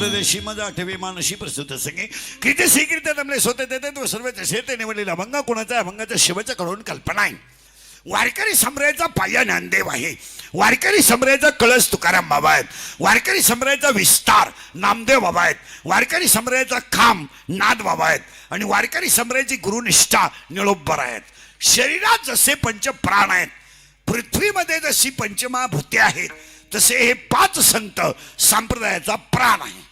दूरदेशी माझा आठवे मानशी प्रस्तुत संगे कीर्ती स्वीकृत जमले स्वतः देते तो सर्व तसे ते निवडलेला अभंग कोणाचा अभंगाचा शिवाचा कडून कल्पना आहे. वारकरी संप्रदायाचा पाया ज्ञानदेव आहे. वारकरी संप्रदायाचा कळस तुकाराम बाबा आहेत. वारकरी संप्रदायाचा विस्तार नामदेव बाबा आहेत. वारकरी संप्रदायाचा खांब नाद बाबा आहेत. आणि वारकरी संप्रदायाची गुरुनिष्ठा निळोबर आहेत. शरीरात जसे पंच प्राण आहेत, पृथ्वीमध्ये जशी पंचमहाभूते आहेत, तसे हे 5 संत संप्रदायाचा प्राण आहे.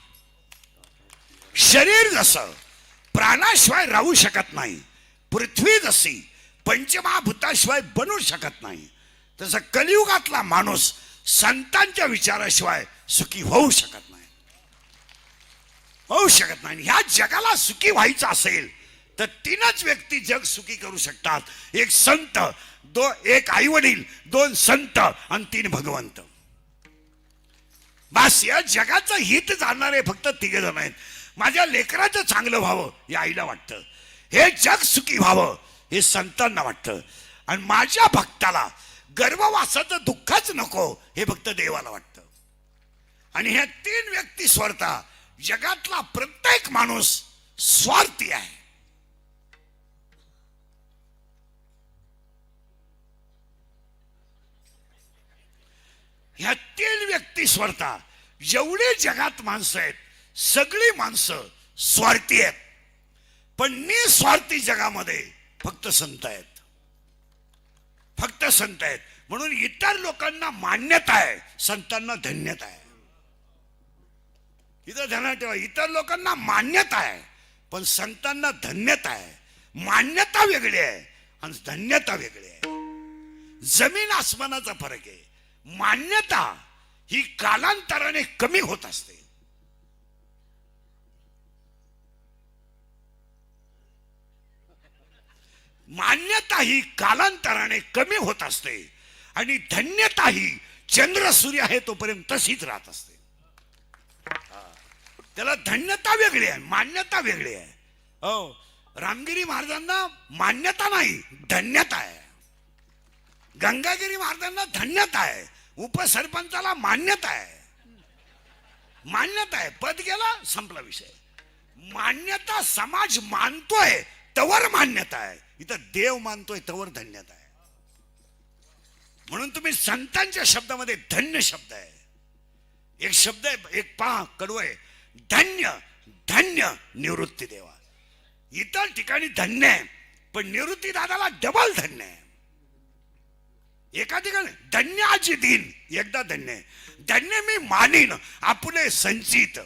शरीर जसं प्राणाशिवाय राहू शकत नाही, पृथ्वी जशी पंचमहाभूताशिवाय बनू शकत नाही, तसं कलियुगातला माणूस संतांच्या विचाराशिवाय सुखी होऊ शकत नाही. ह्या जगाला सुखी व्हायचं असेल तर 3च व्यक्ती जग सुखी करू शकतात. एक संत, एक आई वडील, 2 संत आणि 3 भगवंत. बस या जगाचं हित जाणणारे फक्त 3 जण आहेत. माझ्या लेकराचं चांगलं व्हावं या आईला वाटतं, हे जग सुखी व्हावं हे संतांना वाटतं, आणि माझ्या भक्ताला गर्भवासाचं दुःखच नको हे फक्त देवाला वाटतं. आणि ह्या 3 व्यक्ती स्वार्था जगातला प्रत्येक माणूस स्वार्थी आहे. ह्या 3 व्यक्ती स्वार्था जेवढे जगात माणसं आहेत सगळी माणसं स्वार्थी आहेत. पण निस्वार्थी जगामध्ये फक्त संत आहेत. फक्त संत आहेत. म्हणून इतर लोकांना मान्यता आहे, संतांना धन्यता आहे. इथं ध्यानात ठेवा, इतर लोकांना मान्यता आहे पण संतांना धन्यता आहे. मान्यता वेगळी आहे आणि धन्यता वेगळी आहे. जमीन आसमानाचा फरक आहे. मान्यता ही कालांतराने कमी होत असते. मान्यता ही कालांतराने कमी होत असते आणि धन्यता ही चंद्र सूर्य आहे तोपर्यंत तशीच राहत असते. त्याला धन्यता वेगळी आहे, मान्यता वेगळी आहे. हो, रामगिरी महाराजांना मान्यता नाही, धन्यता आहे. गंगागिरी महाराजांना धन्यता आहे. उपसरपंचाला मान्यता आहे. मान्यता आहे, पद गेला संपला विषय. मान्यता समाज मानतोय तवर मान्यता आहे. इथं देव मानतोय तवर धन्यता आहे. म्हणून तुम्ही संतांच्या शब्दामध्ये धन्य शब्द आहे. एक शब्द आहे, एक पहा कडवं आहे, धन्य धन्य निवृत्ती देवा. इतर ठिकाणी धन्य आहे पण निवृत्ती दादाला डबल धन्य आहे. एका ठिकाणी धन्य आजी दिन एकदा धन्य आहे. धन्य मी मानीन आपुले संचित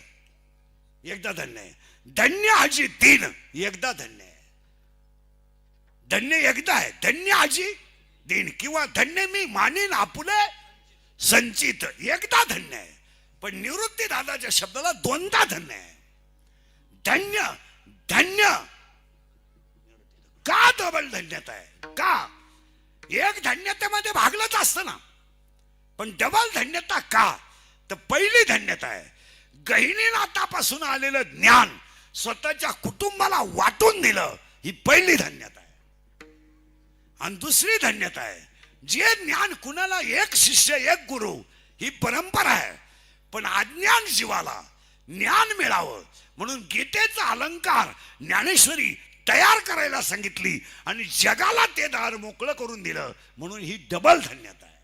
एकदा धन्य आहे. धन्य आजी दिन एकदा धन्य आहे. धन्य एकदा आहे, धन्य आजी दिन किंवा धन्य मी मानीन आपुले संचित एकदा धन्य आहे. पण निवृत्ती दादाच्या शब्दाला 2दा धन्य आहे. धन्य धन्य का डबल धन्यता आहे? का? एक धन्यतेमध्ये भागलंच असतं ना, पण डबल धन्यता का? तर पहिली धन्यता आहे गहिनी नातापासून आलेलं ज्ञान स्वतःच्या कुटुंबाला वाटून दिलं, ही पहिली धन्यता आहे. आणि दुसरी धन्यता आहे जे ज्ञान कुणाला एक शिष्य एक गुरु ही परंपरा आहे. पण अज्ञान जीवाला ज्ञान मिळावं म्हणून गीतेचा अलंकार ज्ञानेश्वरी तयार करायला सांगितली आणि जगाला ते दार मोकळं करून दिलं. म्हणून ही डबल धन्यता आहे.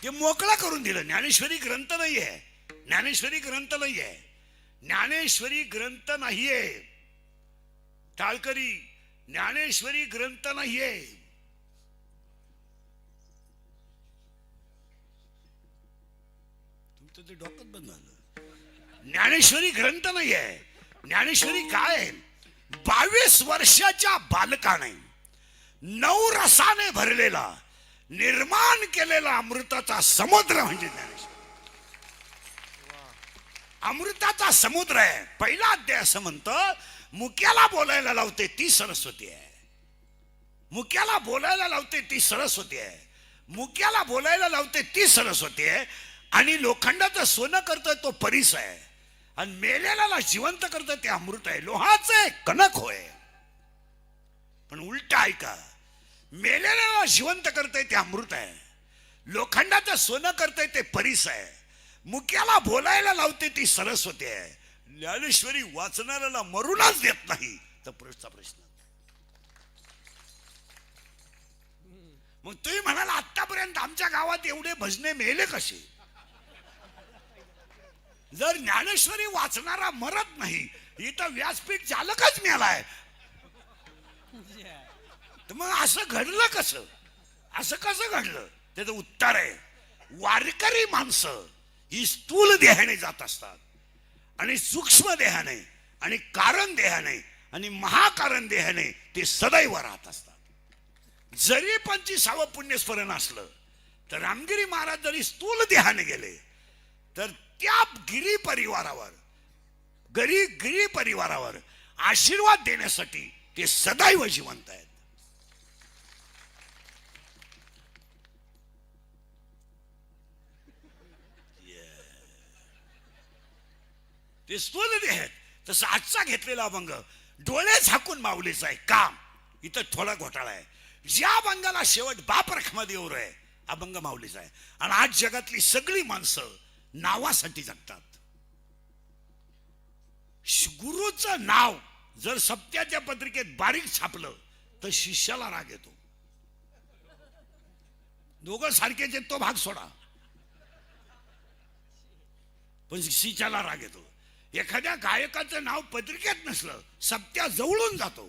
ते मोकळं करून दिलं. ज्ञानेश्वरी ग्रंथ नाहीये, ज्ञानेश्वरी ग्रंथ नाहीये, ज्ञानेश्वरी ग्रंथ नाहीये. टाळकरी, ज्ञानेश्वरी ग्रंथ नाहीये. तुमचं ते डोकं बंद झालं. ज्ञानेश्वरी ग्रंथ नाहीये. ज्ञानेश्वरी काय आहे? 22 वर्षाच्या बालकाने 9 रसाने भरलेला निर्माण केलेला अमृताचा समुद्र म्हणजे ज्ञानेश्वरी. अमृताचा समुद्र आहे. पहिला अध्याय असं म्हणतं, मुक्याला बोलायला लावते ती सरस्वती आहे. मुक्याला बोलायला लावते ती सरस्वती आहे. मुक्याला बोलायला लावते ती सरस्वती आहे. आणि लोखंडाचं सोनं करतोय तो परीस आहे. आणि मेलेल्याला जिवंत करतं ते अमृत आहे. लोहाचे कणक होय. पण उलट ऐका, मेलेल्याला जिवंत करतंय ते अमृत आहे, लोखंडाचं सोनं करतंय ते परीस आहे. मुक्याला बोलायला लावते ती सरस्वती आहे. ज्ञानेश्वरी वाचणाऱ्याला मरूनच देत नाही. तर पुढचा प्रश्न, मग तुम्ही म्हणाल आतापर्यंत आमच्या गावात एवढे भजने मेले कसे? जर ज्ञानेश्वरी वाचणारा मरत नाही, इथं व्यासपीठ चालकच मेलाय, तर मग असं घडलं कसं? असं कसं घडलं? त्याचं उत्तर आहे, वारकरी माणसं ही स्थूल देहाने जात असतात आणि सूक्ष्म देहाने आणि कारण देहाने आणि महाकारण देहाने ते सदैव राहत असतात. जरी 25वे पुण्यस्मरण असलं तर रामगिरी महाराज जरी स्थूल देहाने गेले तर त्या गिरी परिवारावर आशीर्वाद देण्यासाठी ते सदैव जिवंत आहेत. ते स्थूल देह आहेत. तसं आजचा घेतलेला अभंग डोळे झाकून माऊलीचा आहे काम. इथं थोडा घोटाळा आहे. ज्या अभंगाला शेवट बाप रखमादेवर आहे, अभंग माऊलीचा आहे. आणि आज जगातली सगळी माणसं नावासाठी जगतात. गुरुचं नाव जर सप्त्याच्या पत्रिकेत बारीक छापलं तर शिष्याला राग येतो. दोघं सारखेच आहेत, तो भाग सोडा, पण शिष्याला राग येतो. एखाद्या गायकाचं नाव पत्रिकेत नसलं, सप्त्या जवळून जातो,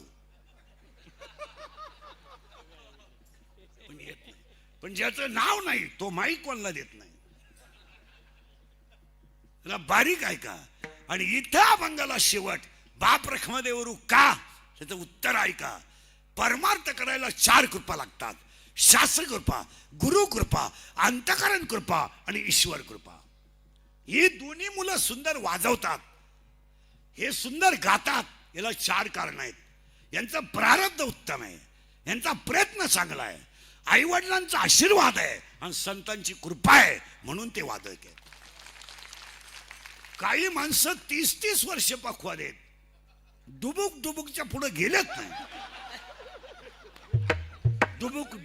पण येत नाही. पण ज्याचं नाव नाही तो माईक कोणाला देत नाही. त्याला बारीक ऐका. आणि इथं अभंगाला शेवट बाप रखमादेवरू का, त्याचं उत्तर ऐका. परमार्थ करायला 4 कृपा लागतात: शास्त्र कृपा, गुरु कृपा, अंतकरण कृपा आणि ईश्वर कृपा. ही दोन्ही मुलं सुंदर वाजवतात, हे सुंदर गातात, याला 4 कारण आहेत. यांचं प्रारब्ध उत्तम आहे, यांचा प्रयत्न चांगला आहे, आई वडिलांचा आशीर्वाद आहे आणि संतांची कृपा आहे, म्हणून ते वादक आहेत. काही माणसं 30-30 वर्ष पक्वाद आहेत, डुबुकच्या पुढे गेलेच नाही. डुबुक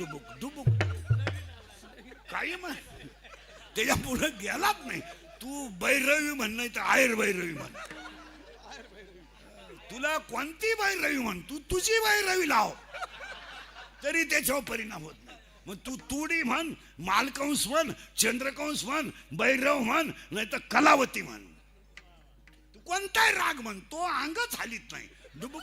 काही त्याच्या पुढे गेलाच नाही. तू बैरवी म्हण, नाही तर आयर बैरवी म्हण, तुला कोणती बैरवी म्हण, तू तुझी बैरवी लाव तरी त्याच्यावर परिणाम होत नाही. मग तू तुडी म्हण, मालकंस म्हण, चंद्रकंस म्हण, बैरव म्हण, नाही तर कलावती म्हण, तू कोणताही राग म्हण, तो अंगच हालीत नाही. डुबुक.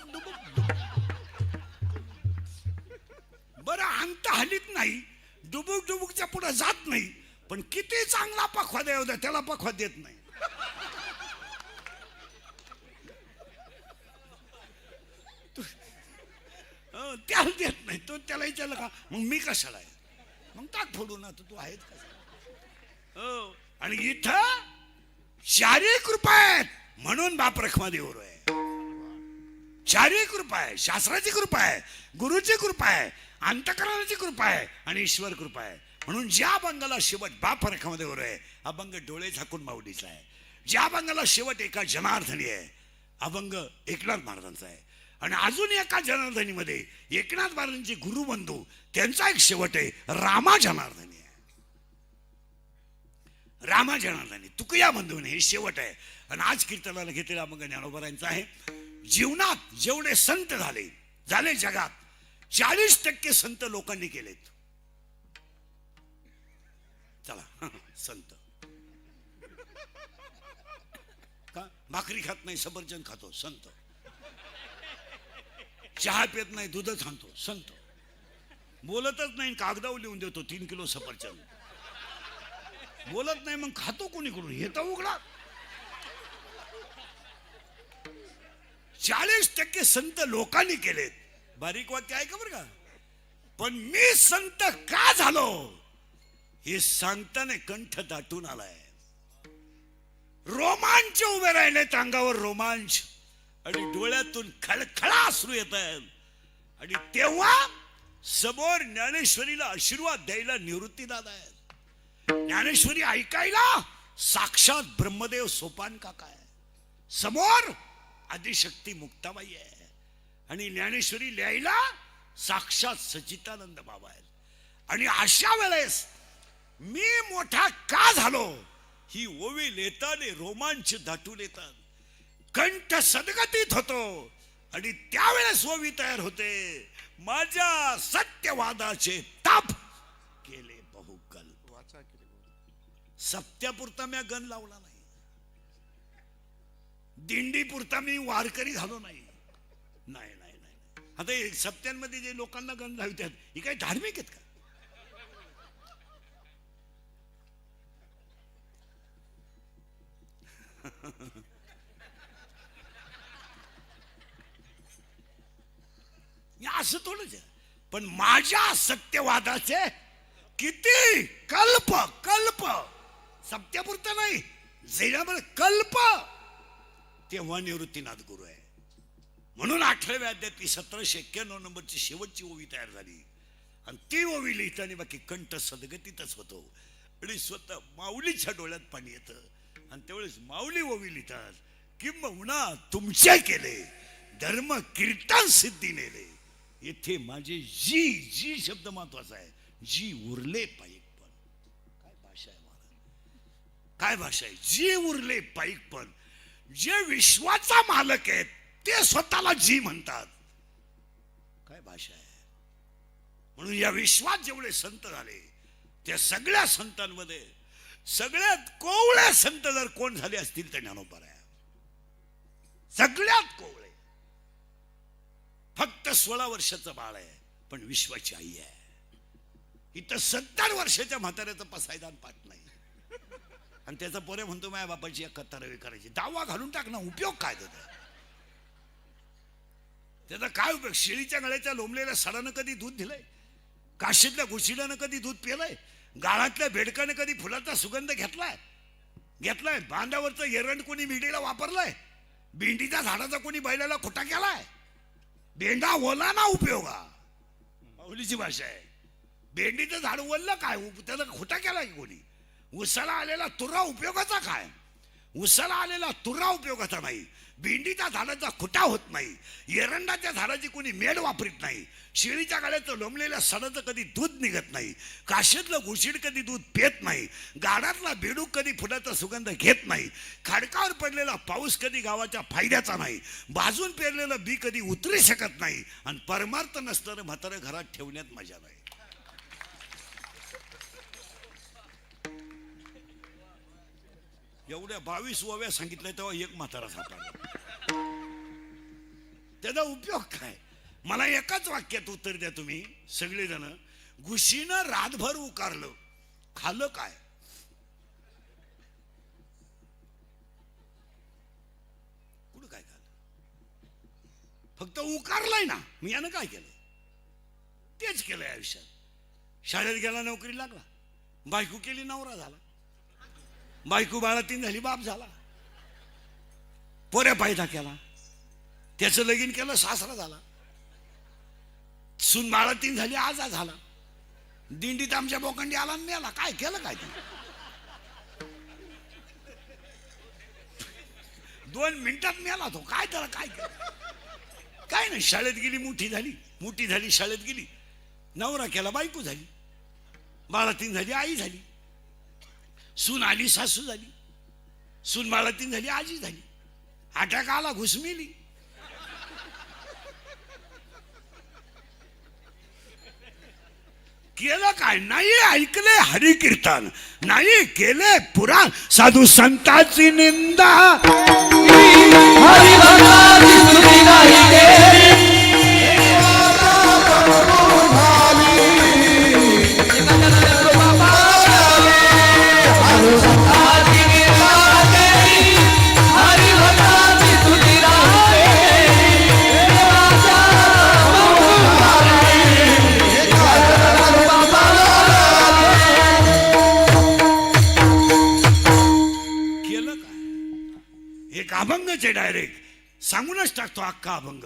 बरं, अंत हालीत नाही, डुबुकच्या पुढे जात नाही, पण किती चांगला पखवाद आहे त्याला पखवाद देत नाही. त्याला देत नाही. तो त्याला विचारलं का, मग मी कशाला आहे, मग टाक फोडून, आता तू आहेत का. आणि इथं 4 कृपा आहेत, म्हणून बाप रखमादेवर आहे. 4 कृपा आहे: शास्त्राची कृपा आहे, गुरुची कृपा आहे, अंतकरणाची कृपा आहे आणि ईश्वर कृपा आहे. म्हणून ज्या अभंगाला शेवट बाप रखमादेवर आहे, अभंग डोळे झाकून माऊलीचा आहे. ज्या अभंगाला शेवट एका जनार्दनी आहे, अभंग एकनाथ महाराजांचा आहे. आणि अजून एका जनार्दनी मध्ये एकनाथ महाराजांचे गुरुबंधू, त्यांचा एक शेवट आहे, रामा जनार्दनी आहे. रामा जनार्दनी तुकया बंधून हे शेवट आहे. आणि आज कीर्तनाला घेतलेला अभंग ज्ञानोबा आहे. जीवनात जेवढे संत झाले जगात 40% संत लोकांनी केलेत. चला, संत का भाकरी खात नाही, सफरचंद खातो, संत. चहा पित नाही, दूधच आणतो, संत. बोलतच नाही, कागदावर लिहून देतो 3 किलो सफरचंद. बोलत नाही, मग खातो कोणीकडून, हे तर उघडा. 40% संत लोकांनी केलेत. बारीक वाक्य आहे का बरं का. पण मी संत का झालो हे सांगताना कंठ दाटून आलाय. रोमांच उभे राहिले, अंगावर रोमांच, आणि डोळ्यातून खळखळा अश्रू येत आहेत. आणि तेव्हा समोर ज्ञानेश्वरीला आशीर्वाद द्यायला निवृत्तीदादा आहेत. ज्ञानेश्वरी ऐकायला साक्षात ब्रह्मदेव सोपान काका आहे. समोर आदिशक्ती मुक्ताबाई आहे. आणि ज्ञानेश्वरी लिहायला साक्षात सच्चिदानंद बाबा आहेत. आणि अशा वेळेस मी मोठा का झालो ही ओवी लेताने रोमांच दाटून येतात, कंठ सदगतीत होतो आणि त्यावेळेस ओवी तयार होते. माझ्या सत्यवादाचे ताप केले बहुकल. सत्यापुरता मी गण लावला नाही, दिंडी पुरता मी वारकरी झालो नाही. नाही नाही नाही. आता हे सप्त्यांमध्ये जे लोकांना गण लावतात ही काही धार्मिक आहेत का? असं थोडंच आहे. पण माझ्या सत्यवादाचे किती कल्प कल्प, सत्यापुरता नाही, जैनामध्ये कल्प, तेव्हा निवृत्तीनाथ गुरु आहे. म्हणून 18व्या अध्यायात 1791 नंबरची शेवटची ओवी तयार झाली आणि ती ओवी लिहिताना बाकी कंठ सदगतीतच होतो आणि स्वतः माऊलीच्या डोळ्यात पाणी येतं. आणि त्यावेळेस माऊली ओवी लिहितात, किंबहुना तुमचे केले धर्म कीर्तन सिद्धी नेले. येथे माझे जी जी शब्द महत्वाचा आहे, जी उरले पाईकपण. काय भाषा आहे महाराज, काय भाषा आहे. जी उरले पाईकपण. जे विश्वाचा मालक आहेत ते स्वतःला जी म्हणतात. काय भाषा आहे. म्हणून या विश्वात जेवढे संत झाले त्या सगळ्या संतांमध्ये सगळ्यात कोवळे संत जर कोण झाले असतील तर ज्ञानोबा आहे. सगळ्यात कोवळे. फक्त 16 वर्षाचं बाळ आहे पण विश्वाची आई आहे. इथं 70 वर्षाच्या म्हाताऱ्याचं पसायदान पाठ नाही आणि त्याचा पोरे म्हणतो माझ्या बापाची एक कथा रवी करायची. दावा घालून टाक ना, उपयोग काय त्याचा काय उपयोग. शेळीच्या गळ्याच्या लोंबलेल्या सडानं कधी दूध दिलंय? काशीतल्या घुशिड्यानं कधी दूध पिलंय? गाळातल्या बेडकाने कधी फुलाचा सुगंध घेतलाय? बांधावरचं एरंड कोणी मिडीला वापरलाय? भेंडीच्या झाडाचा कोणी बैलाला खोटा केलाय? भेंडा ओला ना उपयोगा, माऊलीची भाषा आहे. भेंडीचं झाड ओललं काय, त्याचा खोटा केलाय की कोणी? उसाला आलेला तुरा उपयोगाचा काय? उसाला आलेला तुरा उपयोगाचा नाही. भेंडीच्या झाडाचा खुटा होत नाही. एरंडाच्या झाडाची कोणी मेड वापरीत नाही. शेळीच्या गाड्याचं लोंबलेल्या सडाचं कधी दूध निघत नाही. काशीतलं घुशीड कधी दूध पेत नाही. गाडातला बेडूक कधी फुलाचा सुगंध घेत नाही. खडकावर पडलेला पाऊस कधी गावाच्या फायद्याचा नाही. भाजून पेरलेलं बी कधी उतरू शकत नाही. आणि परमार्थ नसणारं म्हातारं घरात ठेवण्यात मजा नाही. एवढ्या 22 ओव्या सांगितल्या तेव्हा एक म्हातारा सापडला. त्याचा उपयोग काय? मला एकाच वाक्यात उत्तर द्या तुम्ही सगळेजण. घुशीनं रातभर उकारलं, खाल्लं काय? कुठं काय खाल्लं? फक्त उकारलंय ना. मी यानं काय केलं? तेच केलंय आयुष्यात. शाळेत गेला, नोकरी लागला, बायको केली, नवरा झाला, बायको बाळातीन झाली, बाप झाला, पोऱ्या पायदा केला, त्याचं लगीन केलं, सासरा झाला, सून बाळातीन झाली, आजा झाला, दिंडीत आमच्या बोकंडी आला मेला. काय केलं काय? 2 मिनिटात मेला तो. काय त्याला काय केलं? काय नाही. शाळेत गेली, मोठी झाली, शाळेत गेली, नवरा केला, बायको झाली, बाळातीन झाली, आई झाली, सून आली, सासू झाली, सून बाळातीन झाली, आजी झाली, अटॅक आला, घुसमिली. केलं काय? नाही ऐकले हरी कीर्तन, नाही केले पुराण, साधू संतांची निंदा, अभंगचे डायरेक्ट सांगूनच टाकतो अख्खा अभंग.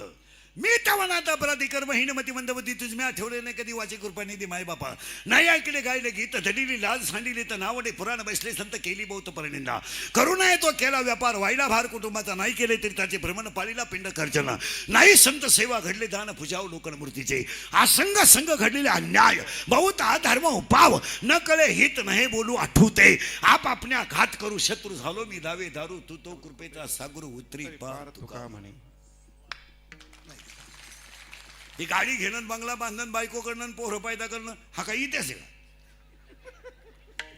मी तवनात अपराधी कर्महीन मती मंदवती तुझ मी आठवले नाही कधी वाचे कृपा निधी माय बापा नाही ऐकले गायले गीत धडीली लाज सांडिली तर नावडे पुराण बसले संत केली बहुत परनिंदा करू नये तो केला व्यापार व्हायला भार कुटुंबाचा नाही केले तरी त्याचे भ्रमण पाळीला पिंड खर्चना नाही संत सेवा घडले दान पूजाव लोकन मूर्तीचे असंग संग घडलेले अन्याय बहुत अधर्म उपाव न कळे हित नाही बोलू आठवते आप आपल्या घात करू शत्रू झालो मी दावे दारू तू तो कृपेचा सागर उतरी पार तुका म्हणे ही गाडी घेणं बंगला बांधणं बायको करणं पोरं पैदा करणं हा काही इतिहास आहे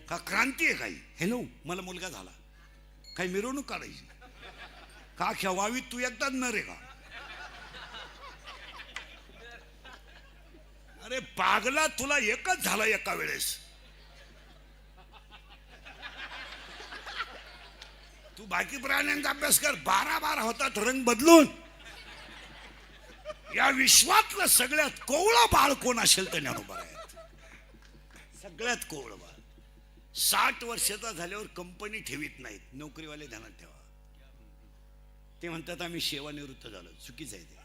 का क्रांती आहे काही हॅलो मला मुलगा झाला काही मिरवणूक काढायची का खेवावीत तू एकदाच न रे का अरे पागला तुला एकच झाला एका वेळेस तू बाकी प्राण्यांचा अभ्यास कर 12 होतात रंग बदलून या विश्वातलं सगळ्यात कोवळं बाळ कोण असेल तर ज्ञानोबा आहेत सगळ्यात कोवळं बाळ 60 वर्षाचा झाल्यावर कंपनी ठेवीत नाहीत नोकरीवाले ध्यानात ठेवा ते म्हणतात आम्ही सेवानिवृत्त झालो चुकीचं आहे ते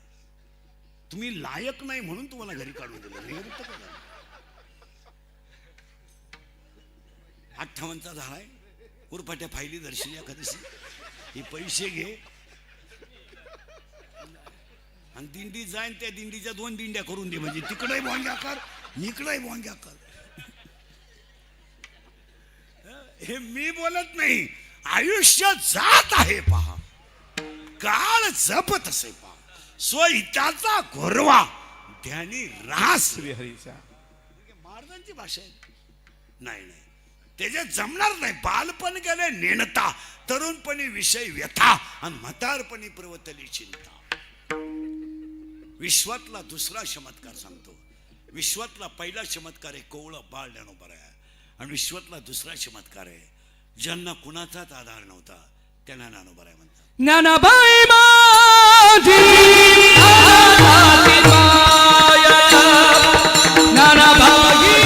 तुम्ही लायक नाही म्हणून तुम्हाला घरी काढून दिलं निवृत्त का झालं 58चा झालाय उरफाट्या फायली दर्शनी एखादशी हे पैसे घे आणि दिंडी जाईन त्या दिंडीच्या 2 दिंड्या करून दे म्हणजे तिकडे भोंग्या कर इकडे भोंग्या कर हे मी बोलत नाही आयुष्य जात आहे पहा काळ जपत असे पहा स्वहिताचा गोरवा ध्यानी रास हरीचा महाराजांची भाषा आहे नाही नाही त्याच्यात जमणार नाही बालपण गेले नेणता तरुणपणी विषय व्यथा आणि म्हातारपणी प्रवतली चिंता विश्वातला दुसरा चमत्कार सांगतो विश्वातला पहिला चमत्कार आहे कोवळं बाळ ज्ञानोबा आहे आणि विश्वातला दुसरा चमत्कार आहे ज्यांना कुणाचाच आधार नव्हता त्यांना ज्ञानोबा आहे म्हणतात ज्ञानाबाई माझी ज्ञानाबाई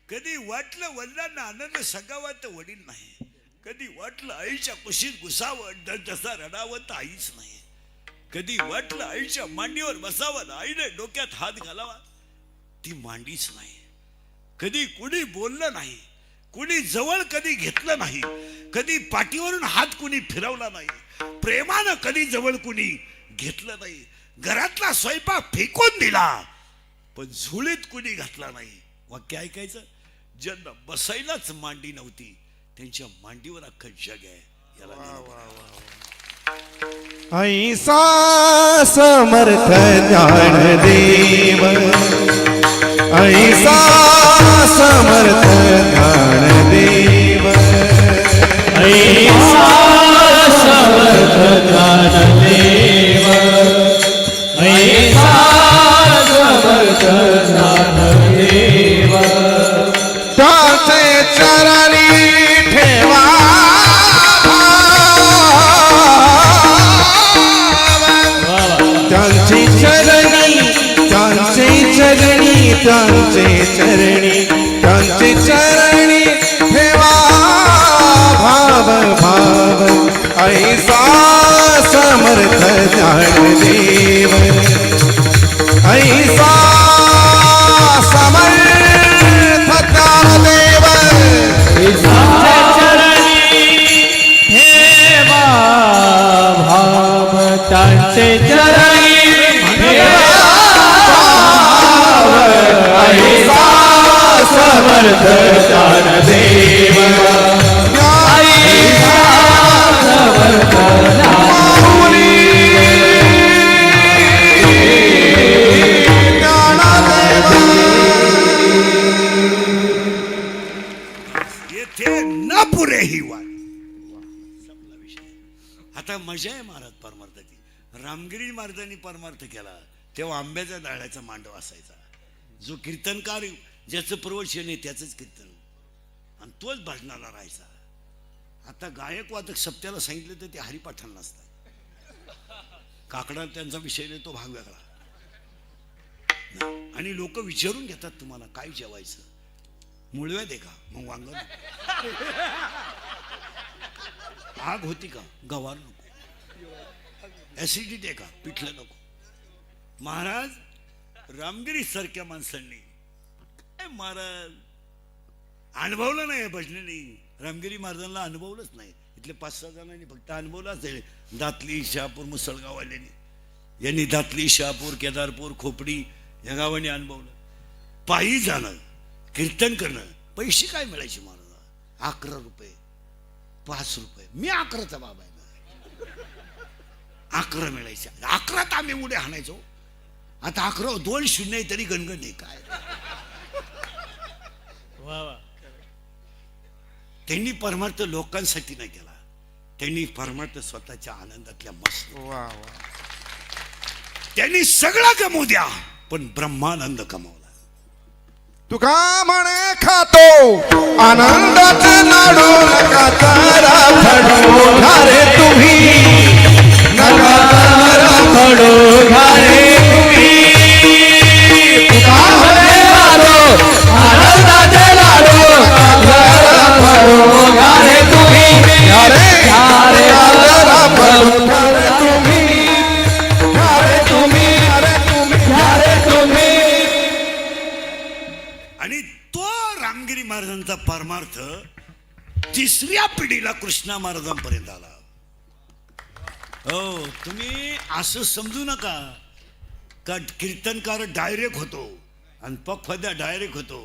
कधी वाटलं वडिलांना आनंद सगावा तर वडील नाही कधी वाटलं आईच्या कुशीत घुसावं जसा रडावं तर आईच नाही कधी वाटलं आईच्या मांडीवर बसावं आईने डोक्यात हात घालावा ती मांडीच नाही कधी कुणी बोललं नाही कुणी जवळ कधी घेतलं नाही कधी पाठीवरून हात कुणी फिरवला नाही प्रेमानं कधी जवळ कुणी घेतलं नाही घरातला स्वयंपाक फेकून दिला पण झुळीत कुणी घातला नाही वाक्य ऐकायचं ज्यांना बसायलाच मांडी नव्हती त्यांच्या मांडीवर अख्खं जग आहे याला ऐसा समर्थ ज्ञानदेव ऐसा समर्थ ज्ञानदेव ऐसा समर्थ ज्ञानदेव ऐसा समर्थ ज्ञानदेव त्याचे चरणी ठेवा त्यांचे चरणी ठेवा भाव भाव ऐसा समर्थ ज्ञानदेव ऐसा समर्थ ज्ञानदेव ऐसा चरणी ठेवा भाव त्यांचे चरणी समर्थ ज्ञानदेव ऐसा समर्थ येथे न पुरे ही वाट. संपला विषय. आता मजा आहे महाराज परमार्थाची. रामगिरी महाराजांनी परमार्थ केला तेव्हा आंब्याच्या डाळ्याचा मांडव असायचा. जो कीर्तनकार ज्याचं प्रवचन आहे त्याचंच कीर्तन आणि तोच भजनाला राहायचा. आता गायक वादक सप्त्याला सांगितलं तर ते हरिपाठाला नसतात. काकडा त्यांचा विषय नाही, तो भाग वेगळा. आणि लोक विचारून घेतात तुम्हाला काय जेवायचं, मुळव्यात आहे का, मग वांग नको. आग होती का, गवार नको. ऍसिडिटी आहे का, पिठलं नको. महाराज रामगिरी सारख्या माणसांनी काय महाराज अनुभवलं नाही भजनेनी. रामगिरी महाराजांना अनुभवलंच नाही. इथले 5-6 जणांनी फक्त अनुभवलं असेल. दातली, शहापूर, मुसळगाववाल्यांनी, यांनी दातली, शहापूर, केदारपूर, खोपडी या गावांनी अनुभवलं. पायी जाणं, कीर्तन करणं. पैसे काय मिळायचे महाराज? 11 रुपये, 5 रुपये. मी 11चा बाबा आहे. 11 मिळायचे. 11त आम्ही उड्या हाणायचो. आता 11 2 शून्य तरी गणगण आहे काय. त्यांनी परमार्थ लोकांसाठी नाही केला, त्यांनी परमार्थ स्वतःच्या आनंदातल्या मस्त. त्यांनी सगळं गमवू द्या पण ब्रह्मानंद कमवला. तुका म्हणे खातो आनंदाचे लाडू नका तारा फडो घारे तुम्ही नका तारा फडो घारे तुम्ही. तुका म्हणे खातो आनंदाचे लाडू नका फडो घारे तुम्ही. घारे घारे तारा फडो घारे तुम्ही. घारे तुम्ही. घारे तुम्ही. आणि तो रामगिरी महाराजांचा परमार्थ 3ऱ्या पिढीला कृष्णा महाराजांपर्यंत आला. हो, तुम्ही असं समजू नका का कीर्तनकार डायरेक्ट होतो आणि पखवाद्या डायरेक्ट होतो.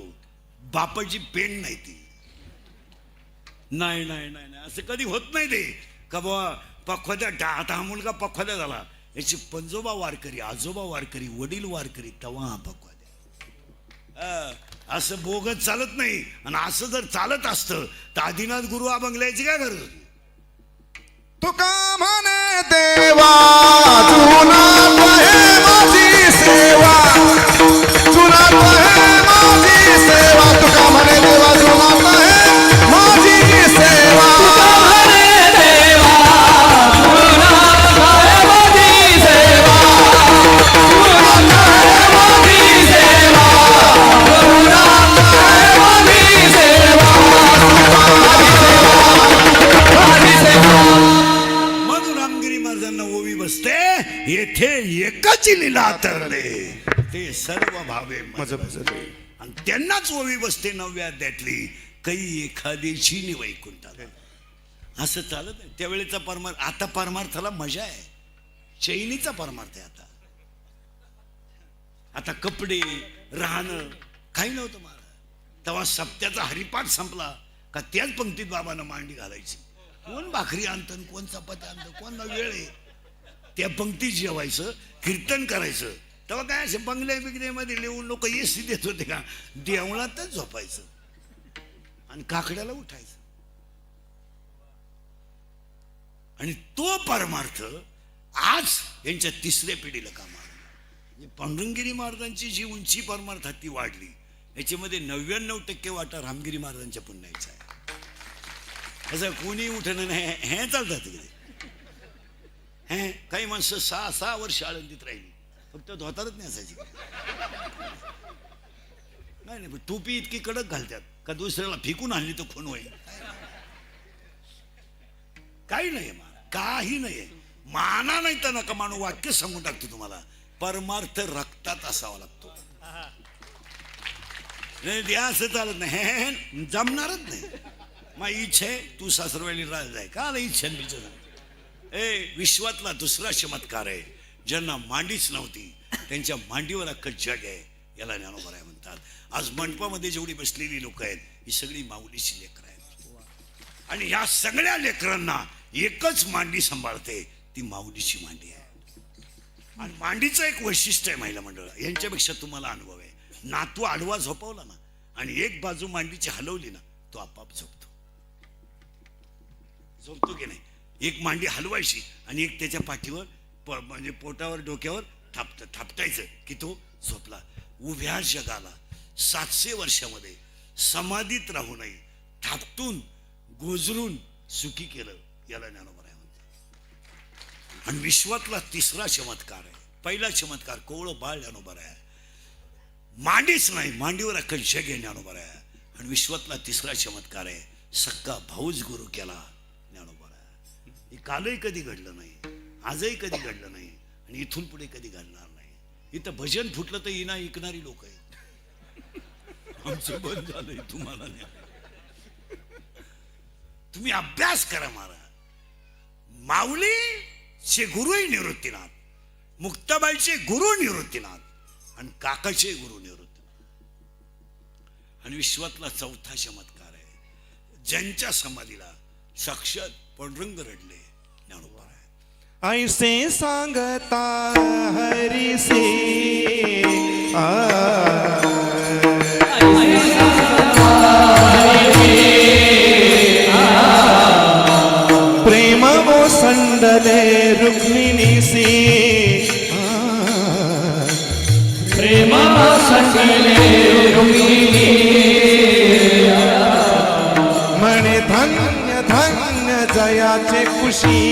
बापाची पेन नाही ती. नाही नाही नाही नाही असं कधी होत नाही ते का बाबा पखवाद्या आता हा मुलगा पखवाद्या झाला, याची पंजोबा वारकरी, आजोबा वारकरी, वडील वारकरी, तेव्हा हा पखवाद्या. असं बोगत चालत नाही. आणि असं जर चालत असतं तर आदिनाथ गुरु बंगल्याची काय गरज होती. तुका म्हणे देवा जुना आहे माझी सेवा, जुना आहे माझी सेवा. तुका म्हणे देवा जुना आहे माझी सेवा. येथे एकाची लीला तरले ते सर्व भावे मज भजले. आणि त्यांनाच ओवी बसते 9व्या अध्यायातली काही एखाद्याची नि वैकुंठाला. असं चालत नाही त्यावेळेचा परमार्थ. आता परमार्थाला मजा आहे, चैनीचा परमार्थ आहे. आता कपडे राहणं काही नव्हतं मला. तेव्हा सप्त्याचा हरिपाठ संपला का त्याच पंक्तीत बाबांना मांडी घालायची. कोण भाकरी आणतं, कोण चपाती आणतं, कोण वेळ आहे. त्या पंक्तीत जेवायचं, कीर्तन करायचं. तेव्हा काय असे बंगल्या बिगल्यामध्ये लिहून लोक एसी देत होते का, देवळातच झोपायचं आणि काकड्याला उठायचं. आणि तो परमार्थ आज यांच्या 3ऱ्या पिढीला काम आला. पांडुरंगिरी महाराजांची जी उंची परमार्थात ती वाढली, याच्यामध्ये 99% वाटा रामगिरी महाराजांच्या पुण्याचा आहे. असं कोणी उठणं नाही, हे चालतात तिकडे. हे काही माणसं 6 वर्ष आळंदीत राहिली, फक्त धोतारच नाही असायची. नाही नाही, टोपी इतकी कडक घालतात का दुसऱ्याला फेकून आणली तर खून होईल. काही नाही, काही नाही. माना नाही तर नका मानू. वाक्य सांगून टाकतो तुम्हाला. परमार्थ रक्तात असावा लागतो. नाही असं चालत नाही, जमणारच नाही. माझी इच्छा आहे तू सासरवाडी राज जाय का इच्छा बिच्छा. विश्वातला दुसरा चमत्कार आहे, ज्यांना मांडीच नव्हती त्यांच्या मांडीवर अख्खं जग आहे. याला ज्ञानोबराय म्हणतात. आज मंडपामध्ये जेवढी बसलेली लोक आहेत ही सगळी माऊलीची लेकरं आहेत. आणि ह्या सगळ्या लेकरांना एकच मांडी सांभाळते, ती माऊलीची मांडी आहे. आणि मांडीचं एक वैशिष्ट्य आहे महिला मंडळ, यांच्यापेक्षा तुम्हाला अनुभव आहे. नातू आडवा झोपवला ना आणि एक बाजू मांडीची हलवली ना, तो आपाप झोपतो की नाही. एक मांडी हलवायची आणि एक त्याच्या पाठीवर म्हणजे पोटावर डोक्यावर थापटायचं की तो झोपला. उभ्या जगाला 700 वर्षामध्ये समाधीत राहू नये, थापटून गोजरून सुखी केलं, याला ज्ञानोबराय म्हणतात. आणि विश्वातला तिसरा चमत्कार आहे. पहिला चमत्कार कोवळं बाळ ज्ञानोबराय, मांडीच नाही मांडीवर अख्खं जग आहे ज्ञानोबराय. आणि विश्वातला तिसरा चमत्कार आहे सक्का भाऊच गुरु केला ज्ञानोबराय. हे कालही कधी घडलं नाही, आजही कधी घडलं नाही आणि इथून पुढे कधी घडणार नाही. इथं भजन फुटलं तर इना ऐकणारी लोक आहेत. आमचं बंद झालंय, तुम्हाला नाही. तुम्ही अभ्यास करा महाराज. माऊलीचे गुरुही निवृत्तीनाथ, मुक्ताबाईचे गुरु निवृत्तीनाथ आणि काकाचे गुरु निवृत्तीनाथ. आणि विश्वातला चौथा चमत्कार आहे ज्यांच्या समाधीला साक्षात पांडुरंग रडले ज्ञानोबराय. ऐसे सांगता हरिसे प्रेम ओसंडले रुक्मिणीसी, प्रेम ओसंडले रुक्मिणी, म्हणे धन्य धन्य जयाचे खुशी,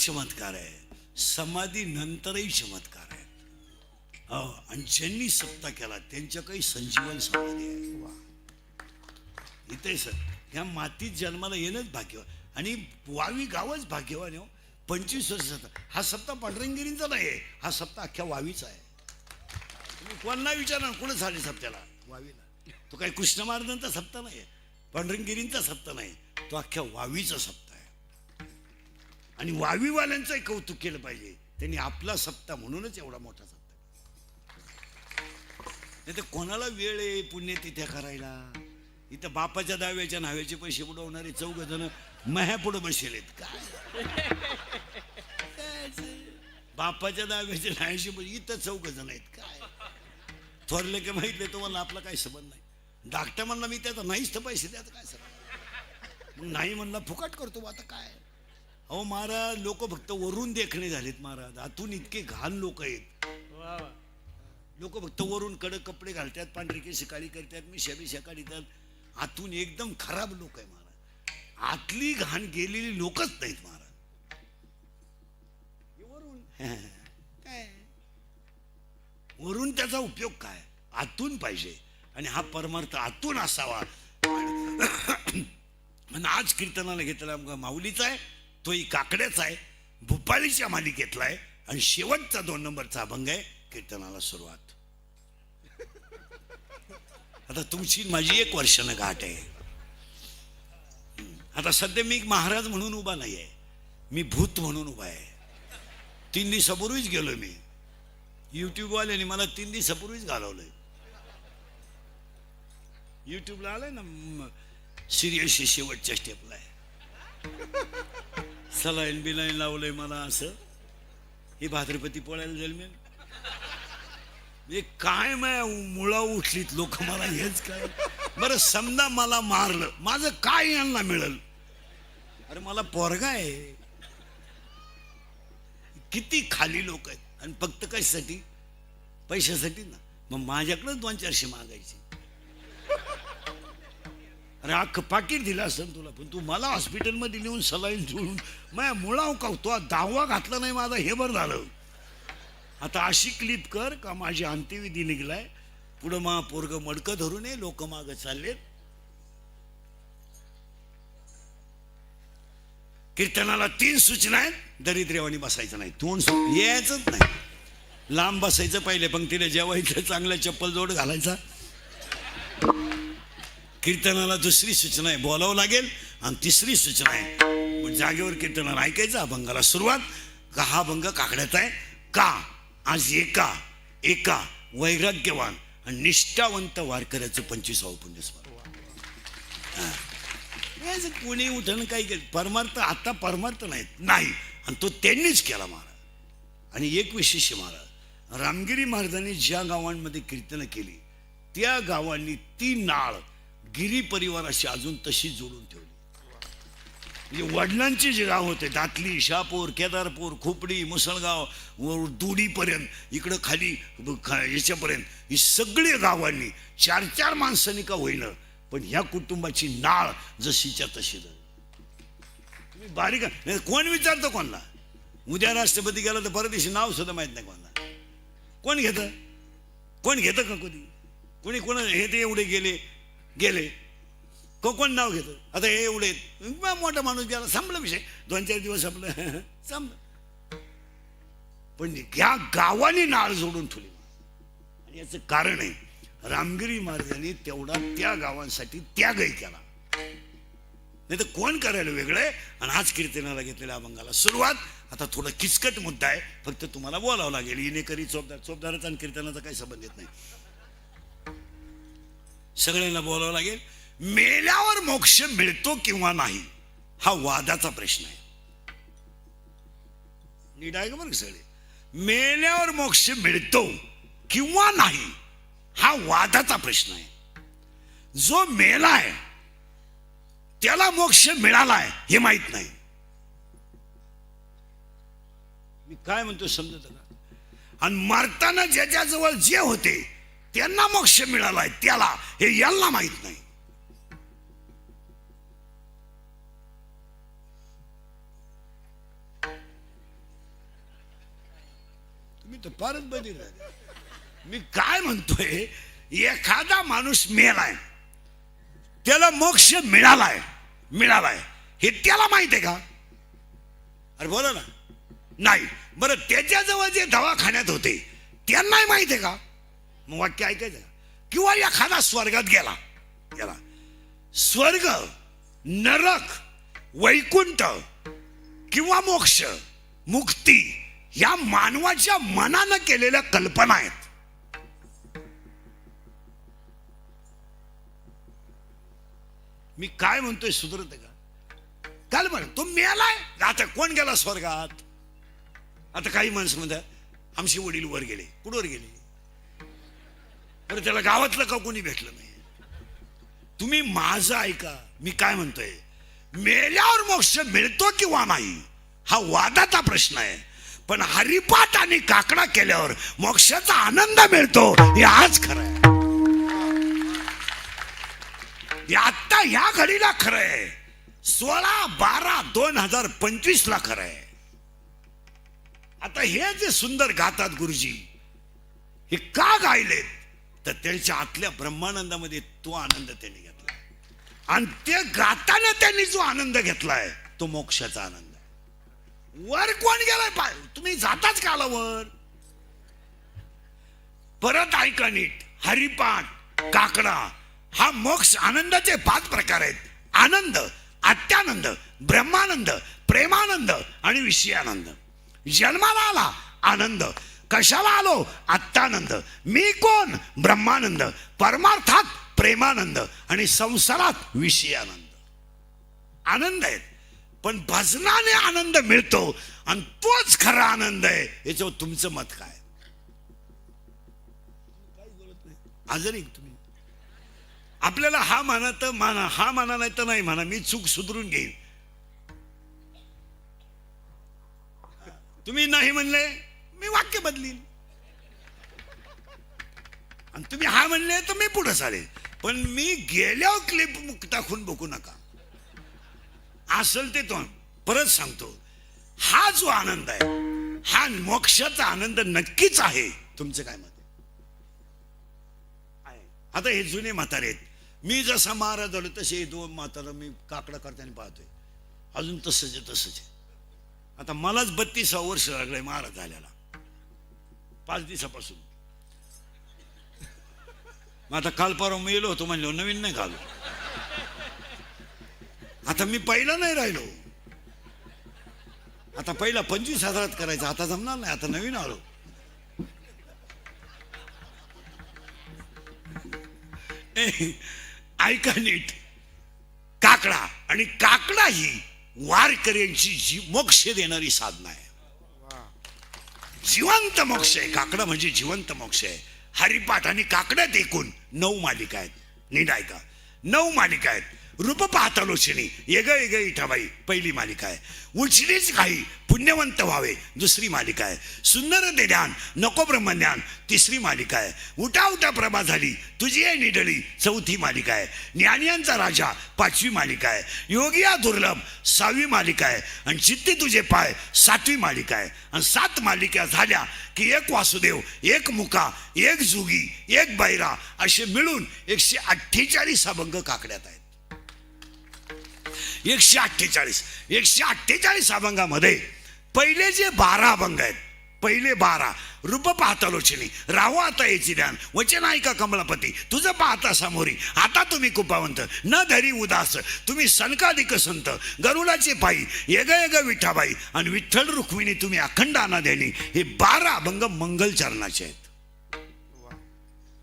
चमत्कार आहे समाधी नंतरही चमत्कार आहे. आणि ज्यांनी सप्ताह केला त्यांच्या काही संजीवन समाधी आहे. इथे सर ह्या मातीत जन्माला येणंच भाग्यवान आणि वावी गावच भाग्यवान हो. 25 वर्षाचा हा सप्ताह पांढरंगिरींचा नाही आहे, हा सप्ताह अख्ख्या वावीचा आहे. तुम्ही कोणाला विचारा कोणच झाले सप्त्याला वावीला. तो काही कृष्ण महाराजांचा सप्ताह नाही आहे, पांढरंगिरींचा सप्ताह नाही, तो अख्ख्या वावीचा सप्ताह आहे. आणि वावीवाल्यांचंही कौतुक केलं पाहिजे, त्यांनी आपला सप्ताह म्हणूनच एवढा मोठा सप्ताह. नाही तर कोणाला वेळ आहे पुण्यतिथ्या करायला. इथं बापाच्या दाव्याच्या नाव्याचे पैसे बुडवणारे 4 जण मह्या पुढे बसलेत. काय बापाच्या दाव्याच्या नाव्याचे पैसे इथं 4 जण आहेत. काय थोरले की माहितले तुम्हाला आपला काही संबंध नाही. धाकटा म्हणला मी त्याचा नाहीच तर पैसे द्यायचं काय सर. मग नाही म्हणला फुकट करतो आता काय. अहो महाराज लोक फक्त वरून देखणे झालेत महाराज, आतून इतके घाण लोक आहेत. लोक फक्त वरून कडक कपडे घालतात, पांढरी केस काळी करतात, मिशा बिशा काढतात, आतून एकदम खराब लोक आहे महाराज. आतली घाण गेलेली लोकच नाहीत महाराज. वरून काय वरून त्याचा उपयोग काय, आतून पाहिजे. आणि हा परमार्थ आतून असावा. आणि आज कीर्तनाला घेतला माऊलीचा आहे, तोही काकड्याचा आहे, भूपाळीच्या मालिकेतला आहे आणि शेवटचा 2 नंबरचा अभंग आहे. कीर्तनाला सुरुवात. आता तुमची माझी 1 वर्षानं गाठ आहे. आता सध्या मी महाराज म्हणून उभा नाही आहे, मी भूत म्हणून उभा आहे. 3 दिवसापूर्वीच गेलो मी. युट्यूबवाल्याने मला 3 दिवसापूर्वीच घालवलंय. युट्यूबला आलंय ना, सिरियसची शेवटच्या स्टेपला आहे. सलाईन बिलाईन लावलंय मला असं. ही भाद्रपती पोळ्याला जाईल मी. काय मुळा उठलीत लोक, मला हेच काय. बरं समजा मला मारलं, माझं काय यांना मिळेल? अरे मला पोरगा आहे. किती खाली लोक आहेत आणि फक्त कशासाठी? पैशासाठी ना. मग माझ्याकडे 200-400 मागायचे. अरे अख्खं पाकिट दिलं असतं तुला, पण तू मला हॉस्पिटलमध्ये नेऊन सलाईन ठेवून माझ्या मुळा का तो दावा घातला नाही माझा, हे बरं झालं. आता अशी क्लिप कर का माझी अंत्यविधी निघलाय, पुढं मा पोरग मडकं धरून ये, लोक माग चाललेत. कीर्तनाला 3 सूचना आहेत. दरिद्रेवाणी बसायचं नाही, तोंड यायचंच नाही, लांब बसायचं, पहिले पंक्तीला जेवायचं, चांगल्या चप्पल जोड घालायचा. कीर्तनाला 2री सूचना आहे, बोलावं लागेल. आणि 3री सूचना आहे, जागेवर कीर्तनाला ऐकायचं. अभंगाला सुरुवात का हा अभंग काकड्याचा आहे का? आज एका वैराग्यवान आणि निष्ठावंत वारकऱ्याचं 25वा पुण्यस्मरण. कोणी उठण काही केलं परमार्थ, आता परमार्थ नाही. आणि तो त्यांनीच केला महाराज. आणि एक विशेष महाराज, रामगिरी महाराजांनी ज्या गावांमध्ये कीर्तन केली त्या गावांनी ती नाळ गिरी परिवाराशी अजून तशी जोडून ठेवली. म्हणजे वडिलांचे जे गाव होते, दातली, शहापूर, केदारपूर, खोपडी, मुसळगाव, दुडीपर्यंत, इकडं खाली याच्यापर्यंत, ही सगळी गावांनी 4-4 माणसांनी का होईना, पण ह्या कुटुंबाची नाळ जशीच्या तशी झाली. तुम्ही बारीक कोण विचारतो कोणला? उद्या राष्ट्रपती गेला तर परदेशी नाव सुद्धा माहित नाही कोणाला. कोण घेतं का कधी? कोणी कोण हे ते एवढे गेले कोण नाव घेतं? आता हे एवढे मोठा माणूस गेला, संपला विषय, 2-4 दिवस आपलं संपलं. पण या गावाने नाळ जोडून ठेवली. आणि याचं कारण आहे, रामगिरी महाराजांनी तेवढा त्या गावांसाठी त्यागही केला. नाही तर कोण करायला वेगळं. आणि आज कीर्तनाला घेतलेल्या अभंगाला सुरुवात. आता थोडं किचकट मुद्दा आहे, फक्त तुम्हाला बोलावं लागेल. इनेकरी चोपदाराचा आणि कीर्तनाचा काही संबंध येत नाही, सगळ्यांना बोलावं लागेल. मेल्यावर मोक्ष मिळतो किंवा नाही हा वादाचा प्रश्न आहे. नीट आहे का बरं सगळे? मेल्यावर मोक्ष मिळतो किंवा नाही हा वादाचा प्रश्न आहे. जो मेलाय त्याला मोक्ष मिळालाय हे माहित नाही. मी काय म्हणतो समजत का? आणि मरताना ज्याच्याजवळ जे होते त्यांना मोक्ष मिळालाय त्याला, हे यांना माहित नाही. तुम्ही तर फारच बदल. मी काय म्हणतोय, एखादा माणूस मेलाय त्याला मोक्ष मिळालाय हे त्याला माहित आहे का? अरे बोला ना. नाही. बरं त्याच्याजवळ जे दवाखान्यात होते त्यांनाही माहित आहे का? मग वाक्य ऐकायचं. किंवा एखादा स्वर्गात गेला, स्वर्ग, नरक, वैकुंठ किंवा मोक्ष, मुक्ती या मानवाच्या मनानं केलेल्या कल्पना आहेत. मी काय म्हणतोय सुधरत का? काल म्हण तो मेलाय, आता कोण गेला स्वर्गात? आता काही माणसं म्हणतात आमचे वडील वर गेले. कुठवर गेले? तर त्याला गावातलं का कोणी भेटलं नाही. तुम्ही माझं ऐका. मी काय म्हणतोय, मेल्यावर मोक्ष मिळतो किंवा नाही हा वादाचा प्रश्न आहे. पण हरिपाठ आणि काकडा केल्यावर मोक्षाचा आनंद मिळतो हे आज खरं आहे. आता ह्या घडीला खरं आहे. 16/12/2025 ला खरं आहे. आता हे जे सुंदर गातात गुरुजी, हे का गायलेत? तर त्यांच्या आतल्या ब्रह्मानंदामध्ये तो आनंद त्यांनी घेतला. आणि ते गाताना त्यांनी जो आनंद घेतलाय तो मोक्षाचा आनंद आहे. वर कोण गेलाय? पाय तुम्ही जाताच काला वर. परत ऐका नीट. हरिपाठ, काकडा हा मोक्ष आनंदाचे 5 प्रकार आहेत. आनंद आत्यानंद, ब्रह्मानंद, प्रेमानंद आणि विषयानंद. जन्माला आला आनंद, कशाला आलो आत्तानंद. मी कोण ब्रह्मानंद, परमार्थात प्रेमानंद आणि संसारात विषयानंद. आनंद आहेत, पण भजनाने आनंद मिळतो आणि तोच खरा आनंद आहे. याच्यावर तुमचं मत काय? आजरी तुम्ही आपल्याला हा माना तर माना, हा माना नाही तर नाही माना, मी चूक सुधरून घेईन. तुम्ही नाही म्हणले मी वाक्य बदलीन, आणि तुम्ही हा म्हणले तर मी पुढे चालेल. पण मी गेल्यावर क्लिप टाकून बघू नका. असेल ते तो परत सांगतो, हा जो आनंद आहे हा मोक्षाचा आनंद नक्कीच आहे. तुमचं काय मत आहे? आता हे जुने म्हातारे आहेत. मी जसा महाराज झालो तसे हे दोन म्हातारा मी काकडा करताना पाहतोय, अजून तसंच आहे तसंच आहे. आता मलाच 32 वर्ष लागलंय महाराज झाल्याला, 5 दिवसापासून. मग आता काल परवा मी येलो होतो म्हणलो नवीन नाही घालू. आता मी पहिला नाही राहिलो. आता पहिला 25,000 करायचा, आता जमणार नाही, आता नवीन आलो. ऐका नीट, काकडा आणि काकडा ही वारकऱ्यांची मोक्ष देणारी साधना आहे. जिवंत मोक्ष आहे काकडा, म्हणजे जिवंत मोक्ष आहे. हरिपाठ आणि काकड्यात एकूण 9 मालिका आहेत. नीट ऐका, 9 मालिका आहेत. रूप पाहता लोचनी येग येग इठाबाई पहिली मालिका आहे. उचलीच काही पुण्यवंत व्हावे दुसरी मालिका आहे. सुंदर ते ध्यान नको ब्रह्मज्ञान तिसरी मालिका आहे. उठा उठा प्रभा झाली तुझी आहे निडळी चौथी मालिका आहे. ज्ञानियांचा राजा 5वी मालिका आहे. योगिया दुर्लभ 6वी मालिका आहे. आणि चित्ती तुझे पाय 7वी मालिका आहे. आणि 7 मालिका झाल्या की एक वासुदेव, एक मुका, एक जुगी, एक बैरा असे मिळून 148 अभंग काकड्यात आहेत. 148 अभंगामध्ये पहिले जे 12 अभंग आहेत, पहिले 12 रूप पाहता लोचनी राहो आता याची ध्यान वचन ऐका कमलापती तुझं पाहता समोरी आता तुम्ही कुपावंत न धरी उदास तुम्ही सनकाधिक संत गरुडाचे पायी येग येग विठाबाई आणि विठ्ठल रुक्मिणी तुम्ही अखंड आना देणी. हे 12 अभंग मंगलचरणाचे आहेत.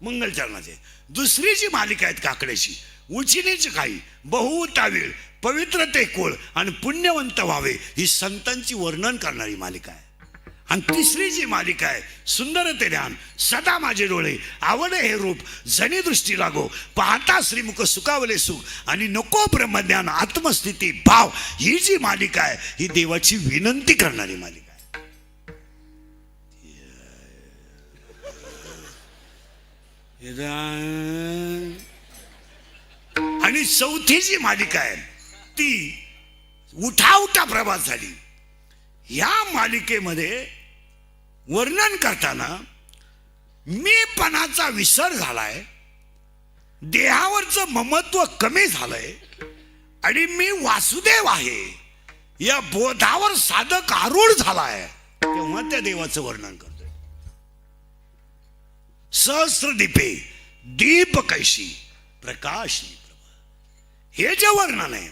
मंगलचरणाचे. दुसरी जी मालिका आहेत काकड्याची उचिनीची काही बहुतावीळ पवित्रते कोळ आणि पुण्यवंत व्हावे ही संतांची वर्णन करणारी मालिका आहे. आणि तिसरी जी मालिका आहे सुंदर ते ध्यान सदा माझे डोळे आवडे हे रूप जनी दृष्टी लागो पाहता श्रीमुख सुखावले सुख आणि नको ब्रह्मज्ञान आत्मस्थिती भाव ही जी मालिका आहे ही देवाची विनंती करणारी मालिका आहे. आणि चौथी जी मालिका आहे ती उठा उठा प्रभात झाली. या मालिकेमध्ये वर्णन करताना मीपणाचा विसर झालाय, देहावरचं ममत्व कमी झालंय आणि मी वासुदेव आहे या बोधावर साधक आरूढ झालाय. तेव्हा त्या देवाचं वर्णन करतोय. सहस्र दीपे दीप कैशी प्रकाश हे जे वर्णन आहे.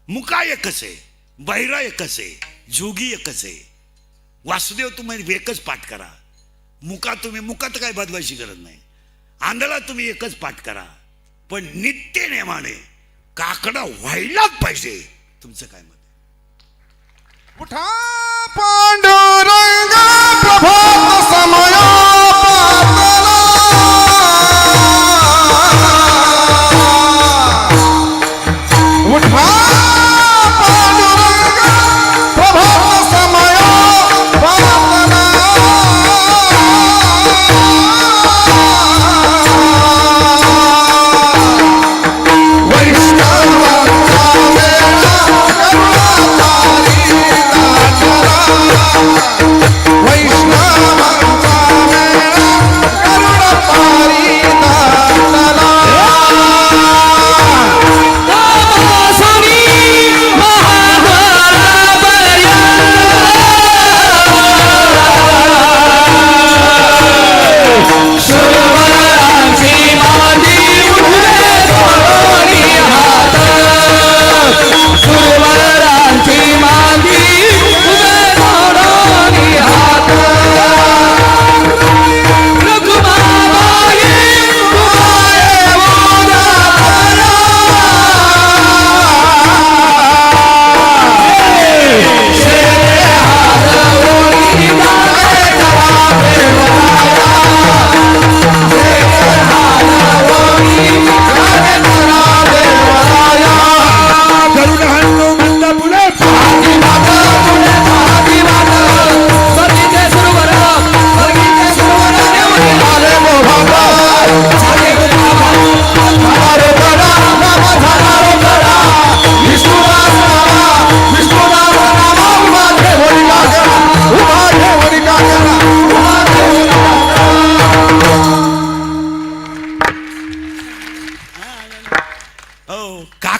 मुका एकच आहे, बहिरा एकच आहे, जोगी एकच आहे. वासुदेव तुम्ही एकच पाठ करा. मुका तुम्ही मुकात काय बदवायची गरज नाही. आंधळा तुम्ही एकच पाठ करा. पण नित्य नेमाने काकडा व्हायलाच पाहिजे. तुमचं काय मत? उठा पांडुरंग प्रभात समया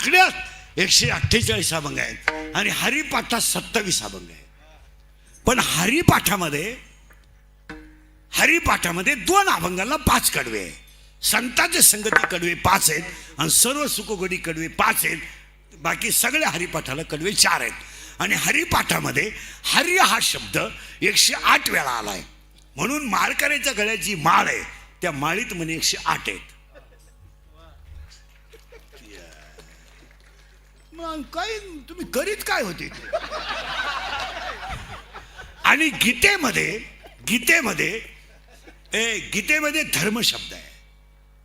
आकड्यात 148 अभंग आहेत आणि हरिपाठात 27 अभंग आहेत. पण हरिपाठामध्ये 2 अभंगाला 5 कडवे आहे. संतांचे संगती कडवे 5 आहेत आणि सर्व सुखगडी कडवे 5 आहेत. बाकी सगळ्या हरिपाठाला कडवे 4 आहेत. आणि हरिपाठामध्ये हरी हा शब्द 108 वेळा आलाय. म्हणून माळकऱ्याच्या गळ्याची माळ आहे त्या माळीत म्हणे 108 आहेत. मग काय तुम्ही करीत काय होते. आणि गीतेमध्ये धर्म शब्द आहे.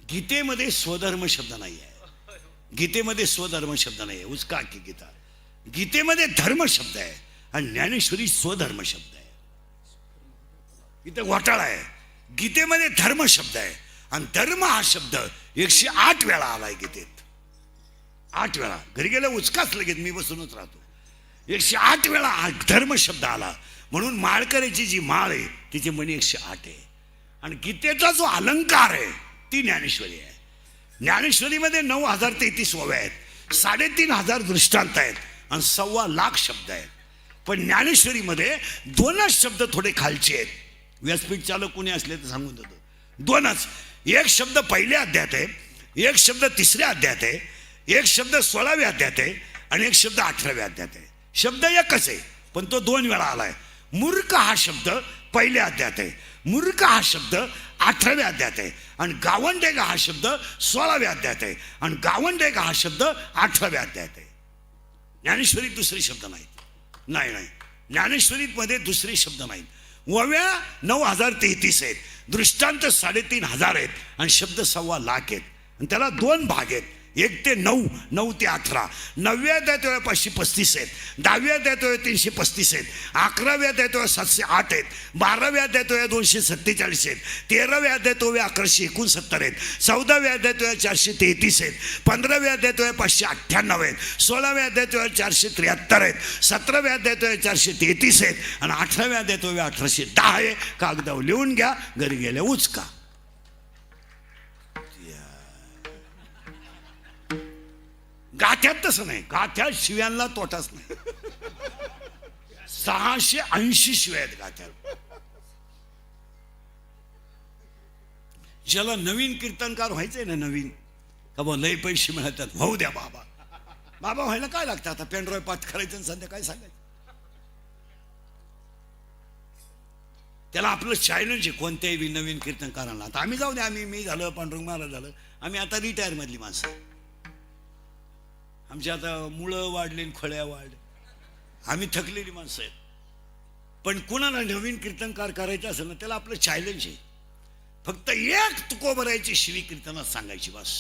गीतेमध्ये स्वधर्म शब्द नाही आहे. गीतेमध्ये स्वधर्म शब्द नाही आहे. उचका की गीतेमध्ये धर्म शब्द आहे आणि ज्ञानेश्वरी स्वधर्म शब्द आहे. इथं घोटाळा आहे. गीतेमध्ये धर्म शब्द आहे आणि धर्म हा शब्द 108 वेळा आलाय गीतेत. 8 वेळा. घरी गेलं उचकाच लगेच मी बसूनच राहतो. 108 वेळा हा धर्म शब्द आला. म्हणून माळकऱ्याची जी माळ आहे तिची म्हणी 108 आहे. आणि गीतेचा जो अलंकार आहे ती ज्ञानेश्वरी आहे. ज्ञानेश्वरीमध्ये 9033 ओव्या आहेत, 3500 दृष्टांत आहेत आणि 1.25 लाख शब्द आहेत. पण ज्ञानेश्वरीमध्ये 2च शब्द थोडे खालचे आहेत. व्यासपीठ चालक कोणी असले तर सांगून देतो. 2च. एक शब्द पहिल्या अध्यायात आहे, एक शब्द 3ऱ्या अध्यायात आहे, एक शब्द 16व्या अध्यायात आहे आणि एक शब्द 18व्या अध्यायात आहे. शब्द एकच आहे पण तो 2 वेळा आलाय. मूर्ख हा शब्द पहिल्या अध्यायात आहे, मूर्ख हा शब्द 18व्या अध्यायात आहे आणि गावंडेगा हा शब्द 16व्या अध्यायात आहे आणि गावंडेगा हा शब्द 18व्या अध्यायात आहे. ज्ञानेश्वरीत दुसरे शब्द नाहीत. नाही ज्ञानेश्वरीत मध्ये दुसरे शब्द नाहीत. ओव्या 9033 आहेत, दृष्टांत 3500 आहेत आणि शब्द 1.25 लाख आहेत. आणि त्याला 2 भाग आहेत. 1 ते 9, 9 ते 18. 9व्या अध्यायात 535 आहेत, 10व्या अध्यायात 335 आहेत, 11व्या अध्यायात 708 आहेत, 12व्या अध्यायात 247 आहेत, 13व्या अध्यायात 1169 आहेत, 14व्या अध्यायात 433 आहेत, 15व्या अध्यायात 598 आहेत, 16व्या अध्यायात 473 आहेत, 17व्या अध्यायात 433 आहेत आणि 18व्या अध्यायात 1810 आहे. कागदावर लिहून घ्या, घरी गेल्या उचका. गाथ्यात तसं नाही. गाथ्यात शिव्यांना तोटाच नाही. 680 शिव्या आहेत गाथ्यात. ज्याला नवीन कीर्तनकार व्हायचंय ना, नवीन का बा लय पैसे मिळतात, भाऊ द्या बाबा. बाबा व्हायला काय लागतं आता? पेनड्राईव्ह पाठ करायचं आणि संध्याकाळी सांगायचं. त्याला आपलं चॅलेंज आहे कोणत्याही नवीन कीर्तनकारांना. आता आम्ही जाऊ द्या, मी झालं, पांडुरंग महाराज झालं, आम्ही आता रिटायर मधली माणसं. आमची आता मुळं वाढली, खोळ्या वाढ, आम्ही थकलेली माणसं आहेत. पण कुणाला नवीन कीर्तनकार करायचं असेल ना, त्याला आपलं चॅलेंज आहे. फक्त एक तुकोबरायची शिवी कीर्तनात सांगायची बस.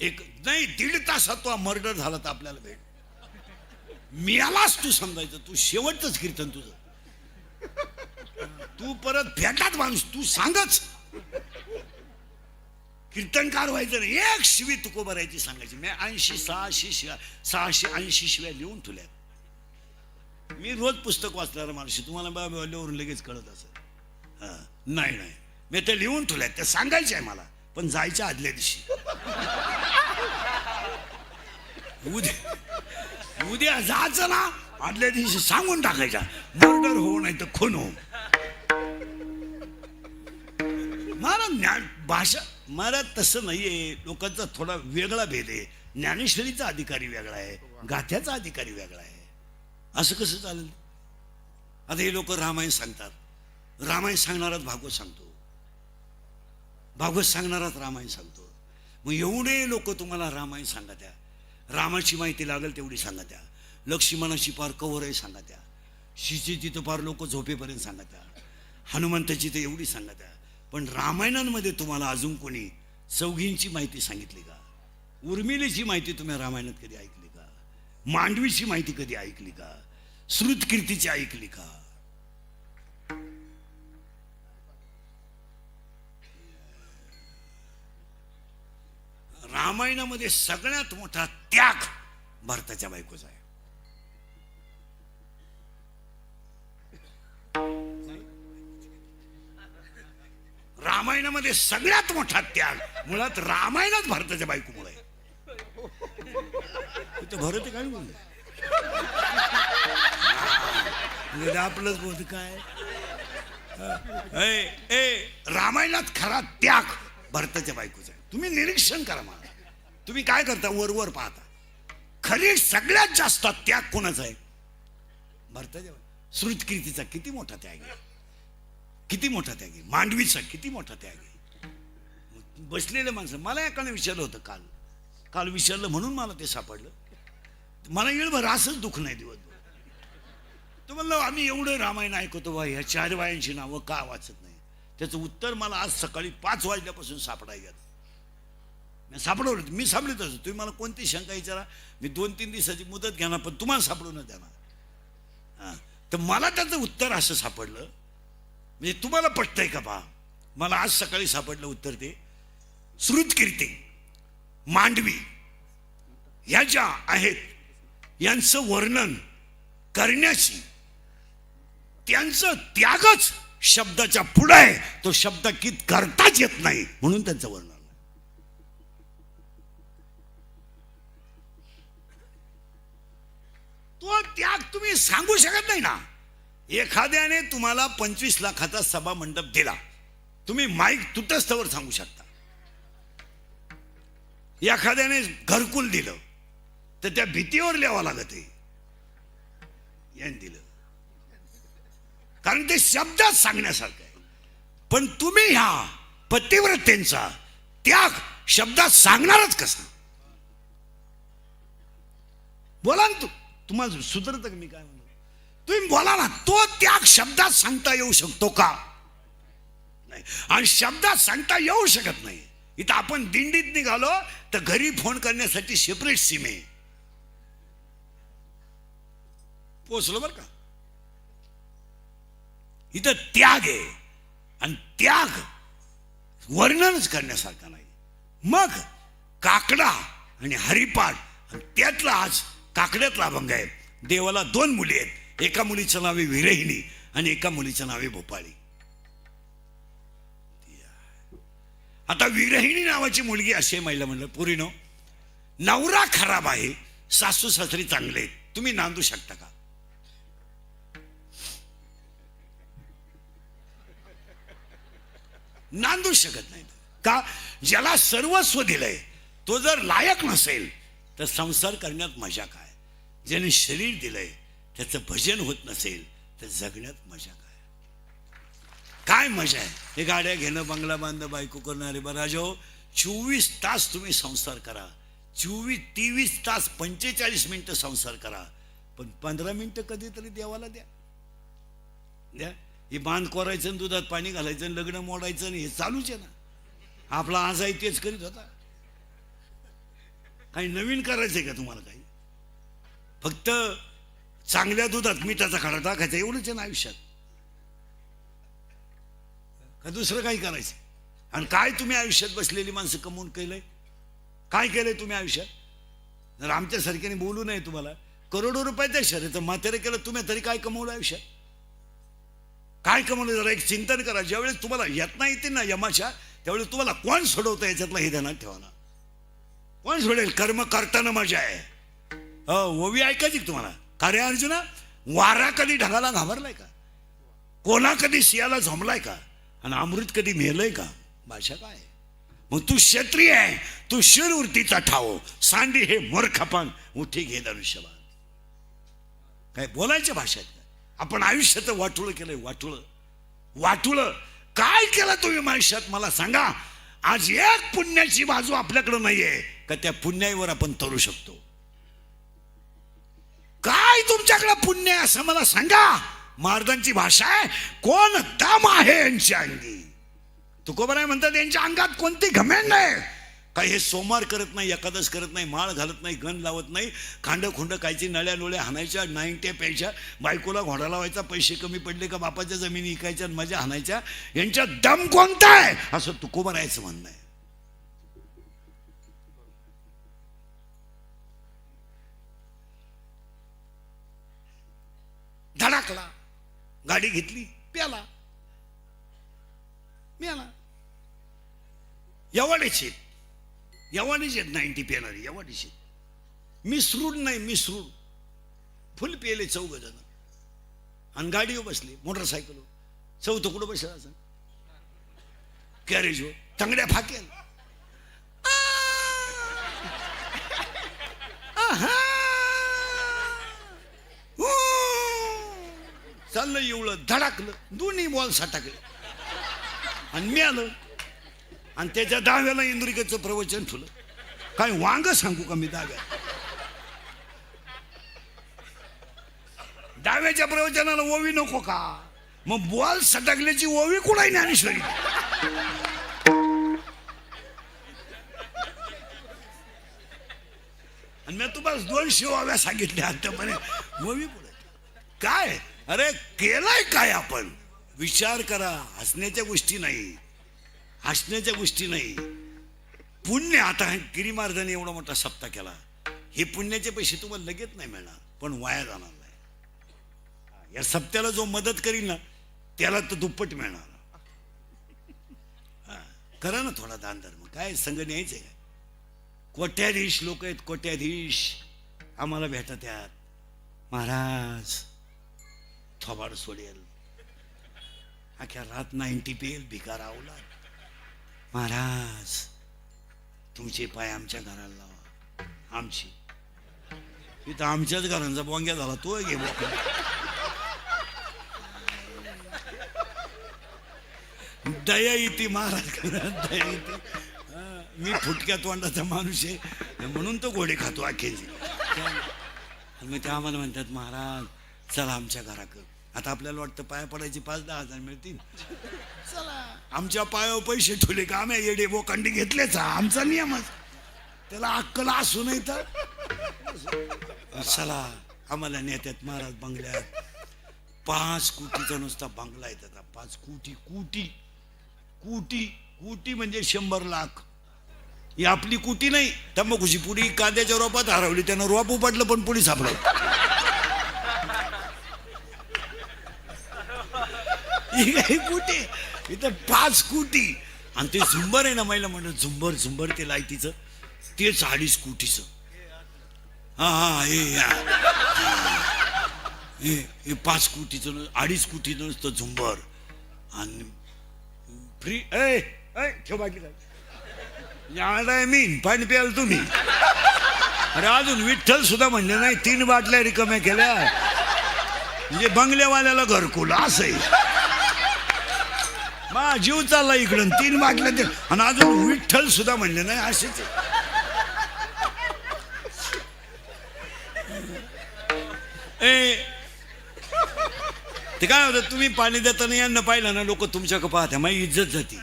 एक नाही 1.5 तासात तो मर्डर झाला तर आपल्याला भेट मिळालाच तू समजायचं. तू शेवटच कीर्तन तुझं, तू परत भेटात माणूस, तू सांगच. कीर्तनकार व्हायचं नाही, एक शिवी तुकोबरायची सांगायची. मी 680 शिव्या लिहून ठेवल्यात. मी रोज पुस्तक वाचणार माणूस, तुम्हाला बाबावरून लगेच कळत असं. नाही मी ते लिहून ठेवल्यात, ते सांगायचे आहे मला. पण जायच्या आदल्या दिवशी उद्या जायचं ना, आदल्या दिवशी सांगून टाकायच्या, मर्डर हो नाही तर खून हो. मला ज्ञान भाषा मला तसं नाहीये. लोकांचा थोडा वेगळा भेद आहे. ज्ञानेश्वरीचा अधिकारी वेगळा आहे, गाथ्याचा अधिकारी वेगळा आहे. असं कसं चालेल? आता हे लोक रामायण सांगतात, रामायण सांगणाराच भागवत सांगतो, भागवत सांगणाराच रामायण सांगतो. मग एवढे लोक तुम्हाला रामायण सांगा त्या, रामाची माहिती लागेल तेवढी सांगा त्या, लक्ष्मणाची पार कवरही सांगा त्या, शिची तर पार लोक झोपेपर्यंत सांगा त्या, हनुमंताची तर एवढी सांगा त्या. पण रामायणामध्ये तुम्हाला अजून कोणी चौघींची माहिती सांगितली का? उर्मिलेची माहिती तुम्ही रामायणात कधी ऐकली का? मांडवीची माहिती कधी ऐकली का? श्रुतकीर्तीची ऐकली का? रामायणामध्ये सगळ्यात मोठा त्याग भरताच्या बायकोचा आहे. रामायणामध्ये सगळ्यात मोठा त्याग मुळात रामायणात भरताच्या बायकोमुळे आहे. तिथं भरत आहे काय बोलले आपलंच बोलत काय रामायणात खरा त्याग भरताच्या बायकोचा आहे. तुम्ही निरीक्षण करा मला. तुम्ही काय करता वर पाहता. खरी सगळ्यात जास्त त्याग कोणाचा आहे भरताच्या. श्रुतकीर्तीचा किती मोठा त्याग आहे. किती मोठा त्याग आहे. मांडवीचा किती मोठा त्याग आहे. बसलेले माणसं मला एकाने विचारलं होतं काल विचारलं म्हणून मला ते सापडलं. मला येळभर असंच दुःख नाही दिवसभर. तो म्हणलं आम्ही एवढं रामायण ऐकतो बा ह्या 4 बायांची नावं का वाचत नाही. त्याचं उत्तर मला आज सकाळी 5 वाजल्यापासून सापडायला सापडवलं. मी सापडत असतो. तुम्ही मला कोणती शंका विचारा मी 2-3 दिवसाची मुदत घेणार पण तुम्हाला सापडून देणार. तर मला त्याचं उत्तर असं सापडलं म्हणजे तुम्हाला पटतंय का पहा. मला आज सकाळी सापडलं उत्तर ते श्रुतकीर्ती मांडवी ह्या ज्या आहेत यांचं वर्णन करण्याची त्यांचं त्यागच शब्दाच्या पुढे आहे. तो शब्द कित करताच येत नाही म्हणून त्यांचं वर्णन. तो त्याग तुम्ही सांगू शकत नाही ना. एखाद्याने तुम्हाला 25 लाखाचा सभा मंडप दिला तुम्ही माईक तुटस्थवर सांगू शकता. एखाद्याने घरकुल दिलं तर त्या भीतीवर लिहावं लागत आहे यांनी दिलं कारण ते शब्दात सांगण्यासारखं आहे. पण तुम्ही ह्या पतिव्रतेचा त्याग शब्दात सांगणारच कसा. बोला ना तुम्हाला सुधरत मी काय म्हणतो तुम्ही बोला ना. तो त्याग शब्दात सांगता येऊ शकतो का नाही. आणि शब्दात सांगता येऊ शकत नाही. इथं आपण दिंडीत निघालो तर घरी फोन करण्यासाठी सेपरेट सिम आहे. पोचलो बर का. इथं त्याग आहे आणि त्याग वर्णनच करण्यासारखा नाही. मग काकडा आणि हरिपाठ आणि त्यातला आज काकड्यातला अभंग आहे. देवाला 2 मुली आहेत. एका मुलीचं नाव आहे विरहिणी आणि एका मुलीचं नाव आहे भोपाळी. आता विरहिणी नावाची मुलगी असे महिला म्हणलं पुरीनो नवरा खराब आहे सासू सासरी चांगले आहेत तुम्ही नांदू शकता का. नांदू शकत नाही का. ज्याला सर्वस्व दिलंय तो जर लायक नसेल तर संसार करण्यात मजा काय. ज्याने शरीर दिलंय त्याचं भजन होत नसेल तर जगण्यात मजा काय. काय मजा आहे. हे गाड्या घेणं बंगला बांधणं बायको करणारे बराजो 24 तास तुम्ही संसार करा. 23 तास 45 मिनिटं संसार करा पण 15 मिनिटं कधीतरी देवाला द्या. हे बांध कोरायचं आणि दुधात पाणी घालायचं आणि लग्न मोडायचं आणि हे चालूच आहे ना. आपला आज आहे तेच करीत होता. काही नवीन करायचंय का तुम्हाला. काही फक्त चांगल्या दुधात मिठाचा खडा टाकायचा एवढंच आहे ना आयुष्यात. का दुसरं काही करायचं. आणि काय तुम्ही आयुष्यात बसलेली माणसं कमवून केलंय. काय केलंय तुम्ही आयुष्यात. जर आमच्यासारख्याने बोलू नये तुम्हाला करोडो रुपयाचं शरीर म्हातारे केलं तुम्ही तरी काय कमवलं आयुष्यात. काय कमवलं जरा एक चिंतन करा. ज्यावेळेस तुम्हाला यातना येते ना यमाच्या त्यावेळेस तुम्हाला कोण सोडवतं याच्यातला हे ध्यानात ठेवा ना. कोण सोडेल. कर्म करताना मजा आहे. ओवी ऐकायची तुम्हाला. का रे अर्जुना वारा कधी ढगाला घाबरलाय का. कोणा कधी सियाला झोंबलाय का आणि अमृत कधी मेलय का. भाषा काय. मग तू क्षत्रिय आहे तू शिरवृत्तीचा ठाव सांडी हे मूर्खपण उठी घे धनुष्यबाण. काय बोलायच्या भाषेत. आपण आयुष्याचं वाटुळ केलंय. वाटुळ काय केलं तुम्ही आयुष्यात मला सांगा. आज एक पुण्याची बाजू आपल्याकडे नाहीये का त्या पुण्याईवर आपण तरू शकतो. काय तुमच्याकडे पुण्य आहे असं मला सांगा. महाराजांची भाषा आहे कोण दम आहे यांच्या अंगी. तुकोबाराय म्हणतात यांच्या अंगात कोणती घमेंड नाही. काही हे सोमवार करत नाही एकादश करत नाही माळ घालत नाही गण लावत नाही खांड खुंड कायची नळ्या लोळ्या हाणायच्या 90 प्यायच्या बायकोला घोडा लावायचा पैसे कमी पडले का बापाच्या जमिनी इकायच्या मजा हाणायच्या. यांच्या दम कोणता आहे असं तुकोबारायचं म्हणणं आहे. धडाकला गाडी घेतली प्याला मेला. एवढेच आहेत 90 पेणारी एवढेच मिसरूड नाही मिसरूड फुल पेले 4 जण आणि गाडीवर बसले मोटरसायकल चौथं कुठं बसला असं कॅरेज हो तंगड्या फाकेल चाललं एवढं धडाकलं दोन्ही बॉल सटाकले आणि मी आलं आणि त्याच्या दहाव्याला इंद्रिकेचं प्रवचन ठुलं काय वांग सांगू का मी दहाव्याच्या प्रवचनाला ओवी नको का मग बॉल सटकल्याची ओवी कुणाही ज्ञानेश्वरी आणि मी तुम्हाला 2 शिवाव्या सांगितल्या आता म्हणे ओवी कुठे काय अरे केलाय काय आपण विचार करा हसण्याच्या गोष्टी नाही पुण्य आता गिरी महाराजांनी एवढा मोठा सप्ताह केला हे पुण्याचे पैसे तुम्हाला लगेच नाही मिळणार पण वाया जाणार नाही या सप्त्याला जो मदत करील ना त्याला तर दुप्पट मिळणार करा ना थोडा दान धर्म काय संघ न्यायचंय काय कोट्याधीश लोक आहेत कोट्याधीश आम्हाला भेटत यात महाराज थोबाड सोडेल अख्या रात 90 पेल भिकार आवला महाराज तुमचे पाय आमच्या घराला लावा आमची इथं आमच्याच घरांचा बोंग्या झाला तो घे दया येते महाराज दया येते मी फुटक्या तोंडाचा माणूस आहे म्हणून तो घोडे खातो अखेरची मग ते आम्हाला म्हणतात महाराज चला आमच्या घराकडं आता आपल्याला वाटतं पाया पडायचे 5-10 हजार मिळतील चला आमच्या पायावर पैसे ठेवले का आम्ही येडे बोकांडी घेतलेच आमचा नियमच त्याला अक्कल असू नाही तर चला आम्हाला नेत्यात महाराज बंगल्यात 5 कोटीचा नुसता बंगला आहे त्याचा 5 कोटी म्हणजे 100 लाख ही आपली कुटी नाही तंबाखूची पुडी कांद्याच्या रोपात हरवली त्यानं रोप उपटलं पण पुढे सापडलं कुठे इथं 5 कोटी आणि ते झुंबर आहे ना महिला म्हणत झुंबर ते लाईटीचं तेच 2.5 कोटीचं हे 5 कोटीचं 2.5 कोटीचं नुसतं झुंबर आणि फ्री ठेव बाटली काय मी पाणी प्याल तुम्ही अरे अजून विठ्ठल सुद्धा म्हणले नाही 3 बाटल्या रिकाम्या केल्या म्हणजे बंगल्यावाल्याला घरकुल असं मा जीव चालला इकडून 3 बाटल्या ते आणि अजून विठ्ठल सुद्धा म्हणले नाही असेच ते काय होतं तुम्ही पाणी देताना यांना पाहिलं ना लोक तुमच्याकडे पाहत्या माझी इज्जत जाती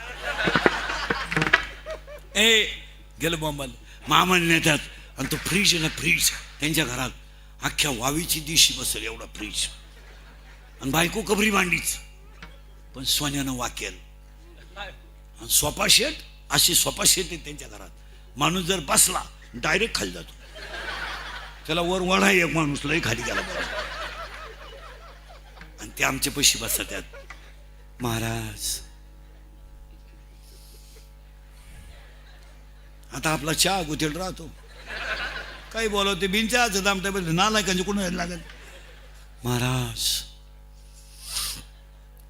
गेलं बॉम्बाल मामन नेतात आणि तो फ्रीज आहे ना फ्रीज त्यांच्या घरात अख्ख्या वावीची दिशी बसेल एवढा फ्रीज आणि बायको कबरी मांडीच पण सोन्यानं वाकेल आणि सोफा शेट अशी सोफा शेट आहे त्यांच्या घरात माणूस जर बसला डायरेक्ट खाली जातो त्याला वर वडा एक माणूस लय खाली गेला आणि ते आमचे पैसे बसतात महाराज आता आपला चहा गुतेल राहतो काही बोलवते बिनचहाचं दामटा बदल नालायकांचे कोण व्हायला लागेल महाराज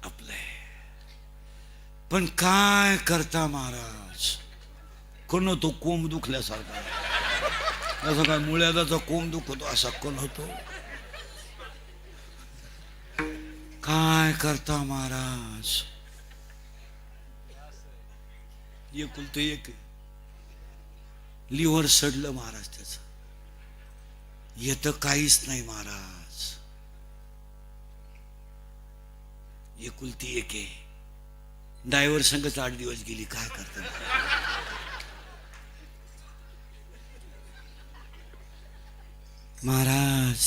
आपले पण काय करता महाराज कोण तो कोंब दुखल्यासारखा असं काय मुळ्याचा कोंब दुखतो असा कोण होतो काय करता महाराज एकुलते एक लिव्हर सडलं महाराज त्याचं येतं काहीच नाही महाराज एकुलती एक आहे ड्रायव्हर संघच 8 दिवस गेली काय करता महाराज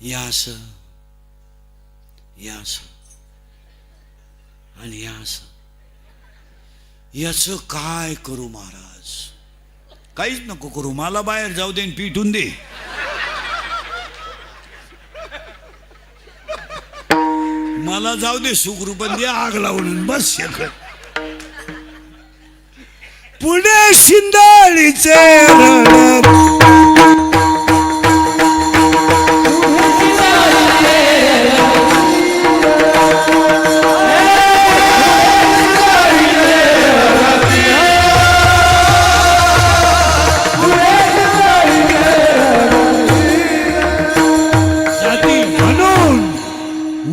यास आणि यास याच काय करू महाराज काहीच नको करू मला बाहेर जाऊ दे पिटून दे मला जाऊ दे सुखरूपण दे आग लावून बस पुढे शिंदळीचे रड जाती म्हणून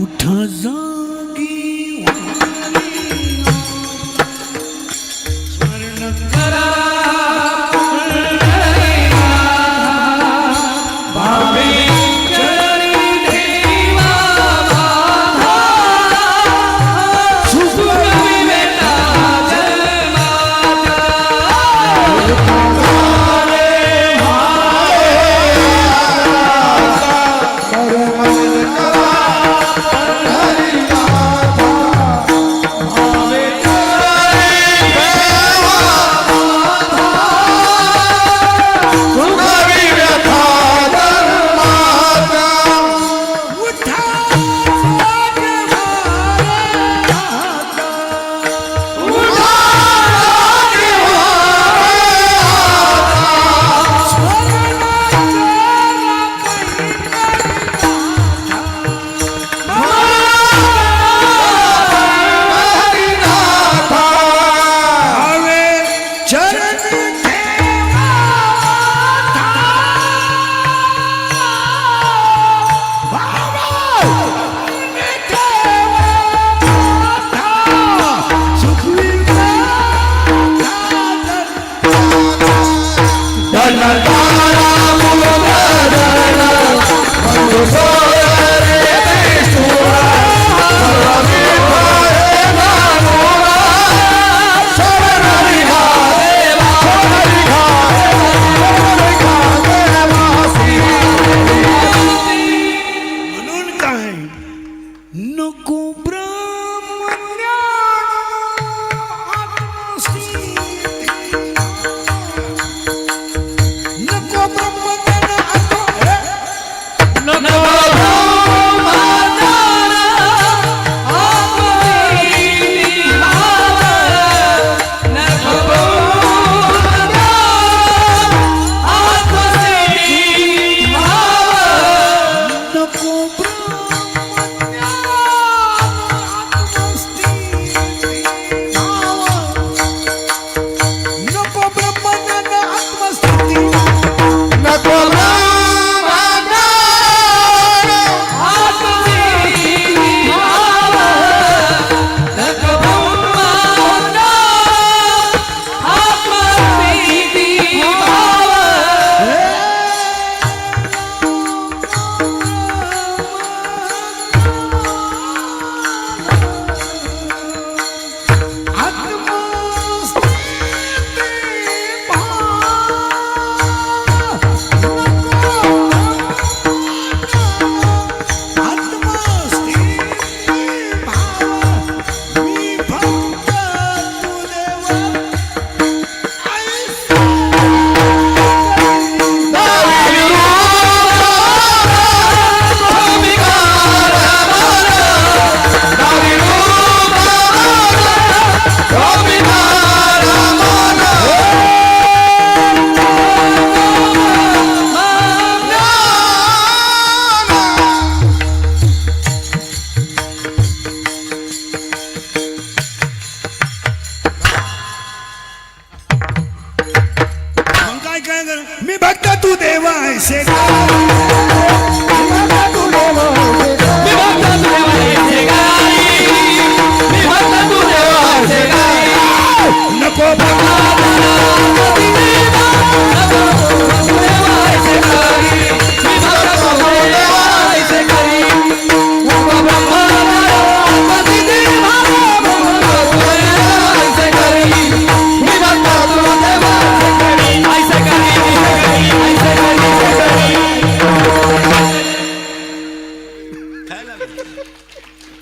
उठा जागी स्मरण करा मी भक्त तू देवा ऐसे नको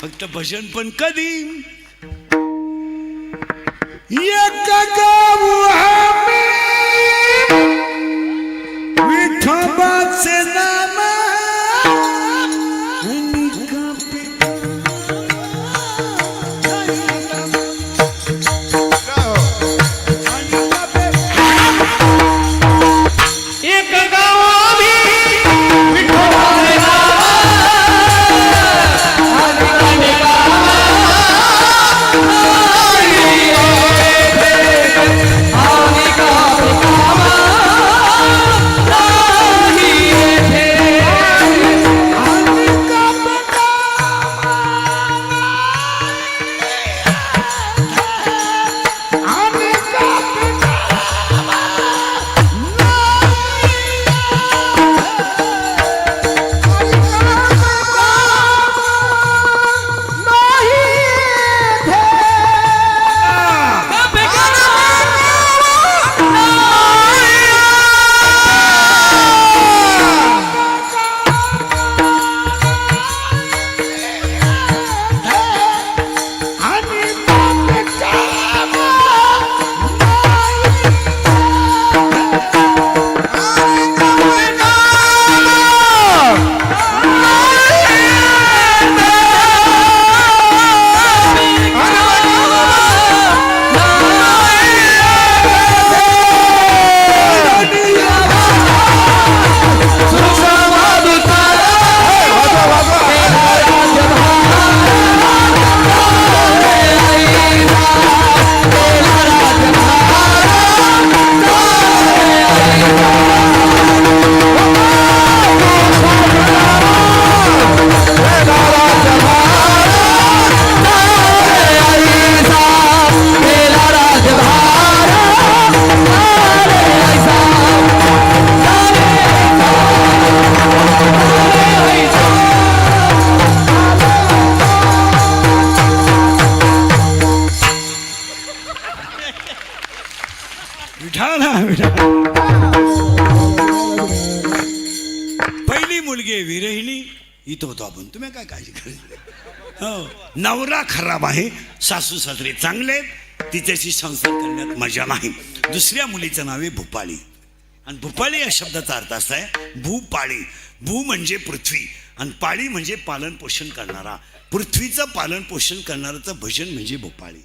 फक्त भजन पण कधी एक गाव आम्ही विठोबाचे नाम आणि विठाला विठाला. पहिली मुलगी आहे विरहिणी. इथं होतो आपण, तुम्ही काय काळजी करायची. हो, नवरा खराब आहे, सासू सासरे चांगले, तिच्याशी संसार करण्यात मजा नाही. दुसऱ्या मुलीचं नाव आहे भूपाळी. आणि भूपाळी या शब्दाचा अर्थ असा आहे भूपाळी. भू म्हणजे पृथ्वी आणि पाळी म्हणजे पालन पोषण करणारा. पृथ्वीचं पालन पोषण करणाराचं भजन म्हणजे भूपाळी.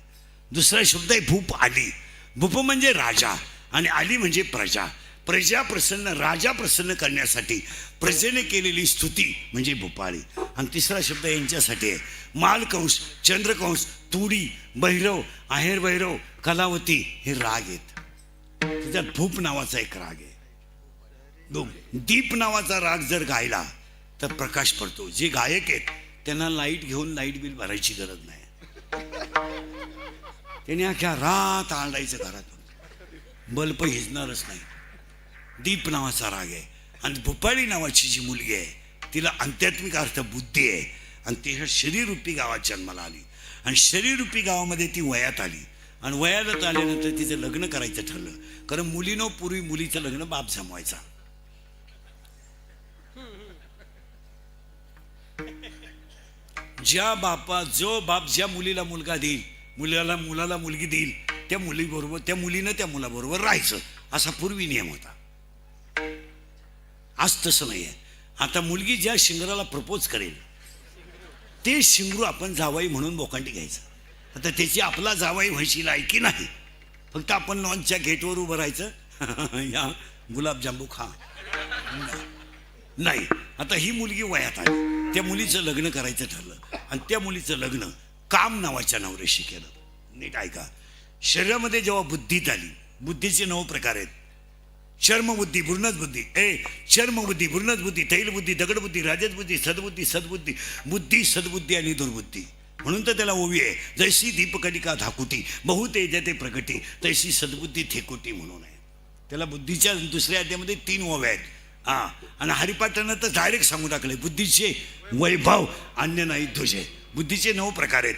दुसरा शब्द आहे भूप आली. भूप म्हणजे राजा आणि आली म्हणजे प्रजा. प्रजा प्रसन्न, राजा प्रसन्न करण्यासाठी प्रजेने केलेली स्तुती म्हणजे भूपाळी. आणि तिसरा शब्द यांच्यासाठी आहे मालकंस, चंद्रकंस, तुडी, भैरव, आहेर भैरव, कलावती हे राग आहेत. त्याच्यात भूप नावाचा एक राग आहे. दीप नावाचा राग जर गायला तर प्रकाश पडतो. जे गायक आहेत त्यांना लाईट घेऊन लाईट बिल भरायची गरज नाही. त्यांनी अख्ख्या रात आरडायचं घरातून, बल्ब हिजणारच नाही. दीप नावाचा राग आहे. आणि भूपाळी नावाची जी मुलगी आहे तिला आध्यात्मिक अर्थ बुद्धी आहे आणि तिच्या शरीररूपी गावात जन्माला आली. आणि शरीररूपी गावामध्ये ती वयात आली. आणि वयात आल्यानंतर तिचं लग्न करायचं ठरलं. कारण मुलीनं पूर्वी मुलीचं लग्न बाप जमवायचा. जो बाप ज्या मुलीला मुलगा देईल, मुलाला मुलगी देईल, त्या मुलीबरोबर, त्या मुलीनं त्या मुलाबरोबर राहायचं, असा पूर्वी नियम होता. आज तसं नाही आहे. आता मुलगी ज्या शिंगराला प्रपोज करेल ते शिंगरू आपण जावाई म्हणून बोकांडी घ्यायचं. आता त्याची आपला जावाई व्हायची लायकी नाही. फक्त आपण लॉन्चच्या गेटवर उभं राहायचं या गुलाबजांबू खा नाही. आता ही मुलगी वयात आली, त्या मुलीचं लग्न करायचं ठरलं आणि त्या मुलीचं लग्न काम नावाच्या नवऱ्याशी केलं. नीट ऐका. शरीरामध्ये जेव्हा बुद्धीत आली, बुद्धीचे 9 प्रकार आहेत. चर्मबुद्धी, भ्रूणज बुद्धी, चर्मबुद्धी, भ्रूणज बुद्धी, तैलबुद्धी, दगडबुद्धी, राजसबुद्धी, सद्बुद्धी, सद्बुद्धी, बुद्धी, सद्बुद्धी आणि दुर्बुद्धी. म्हणून तर त्याला ओवी आहे जैसी दीपकटिका धाकुती बहु तेजते प्रकटी तैसी सद्बुद्धी थेकुटी म्हणून आहे. त्याला बुद्धीच्या दुसऱ्या अध्यायामध्ये 3 ओव्या आहेत. आणि हरिपाठानं तर डायरेक्ट सांगून टाकले बुद्धीचे वैभव अन्य नाही तुझे. बुद्धीचे 9 प्रकार आहेत.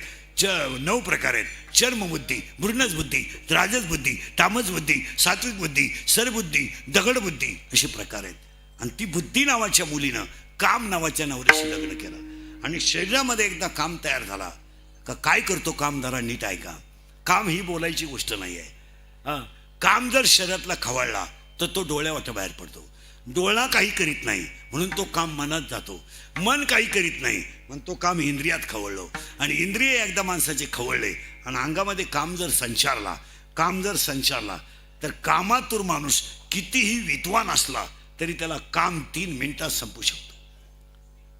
9 प्रकार आहेत. चर्मबुद्धी, भ्रूणज बुद्धी, राजस बुद्धी, तामस बुद्धी, सात्विक बुद्धी, सरबुद्धी, दगड बुद्धी असे प्रकार आहेत. आणि ती बुद्धी नावाच्या मुलीनं काम नावाच्या नवऱ्याशी लग्न केलं. आणि शरीरामध्ये एकदा काम तयार झाला का काय करतो कामदारा नीट ऐका. काम ही बोलायची गोष्ट नाही आहे. काम जर शरीरातला खवळला तर तो डोळ्यावाटा बाहेर पडतो. डोळा काही करीत नाही म्हणून तो काम मनात जातो. मन काही करीत नाही म्हणून तो काम इंद्रियात खवळलो. आणि इंद्रिय एकदा माणसाचे खवळले आणि अंगामध्ये काम जर संचारला तर कामातूर माणूस कितीही विद्वान असला तरी त्याला काम 3 मिनिटात संपू शकतो.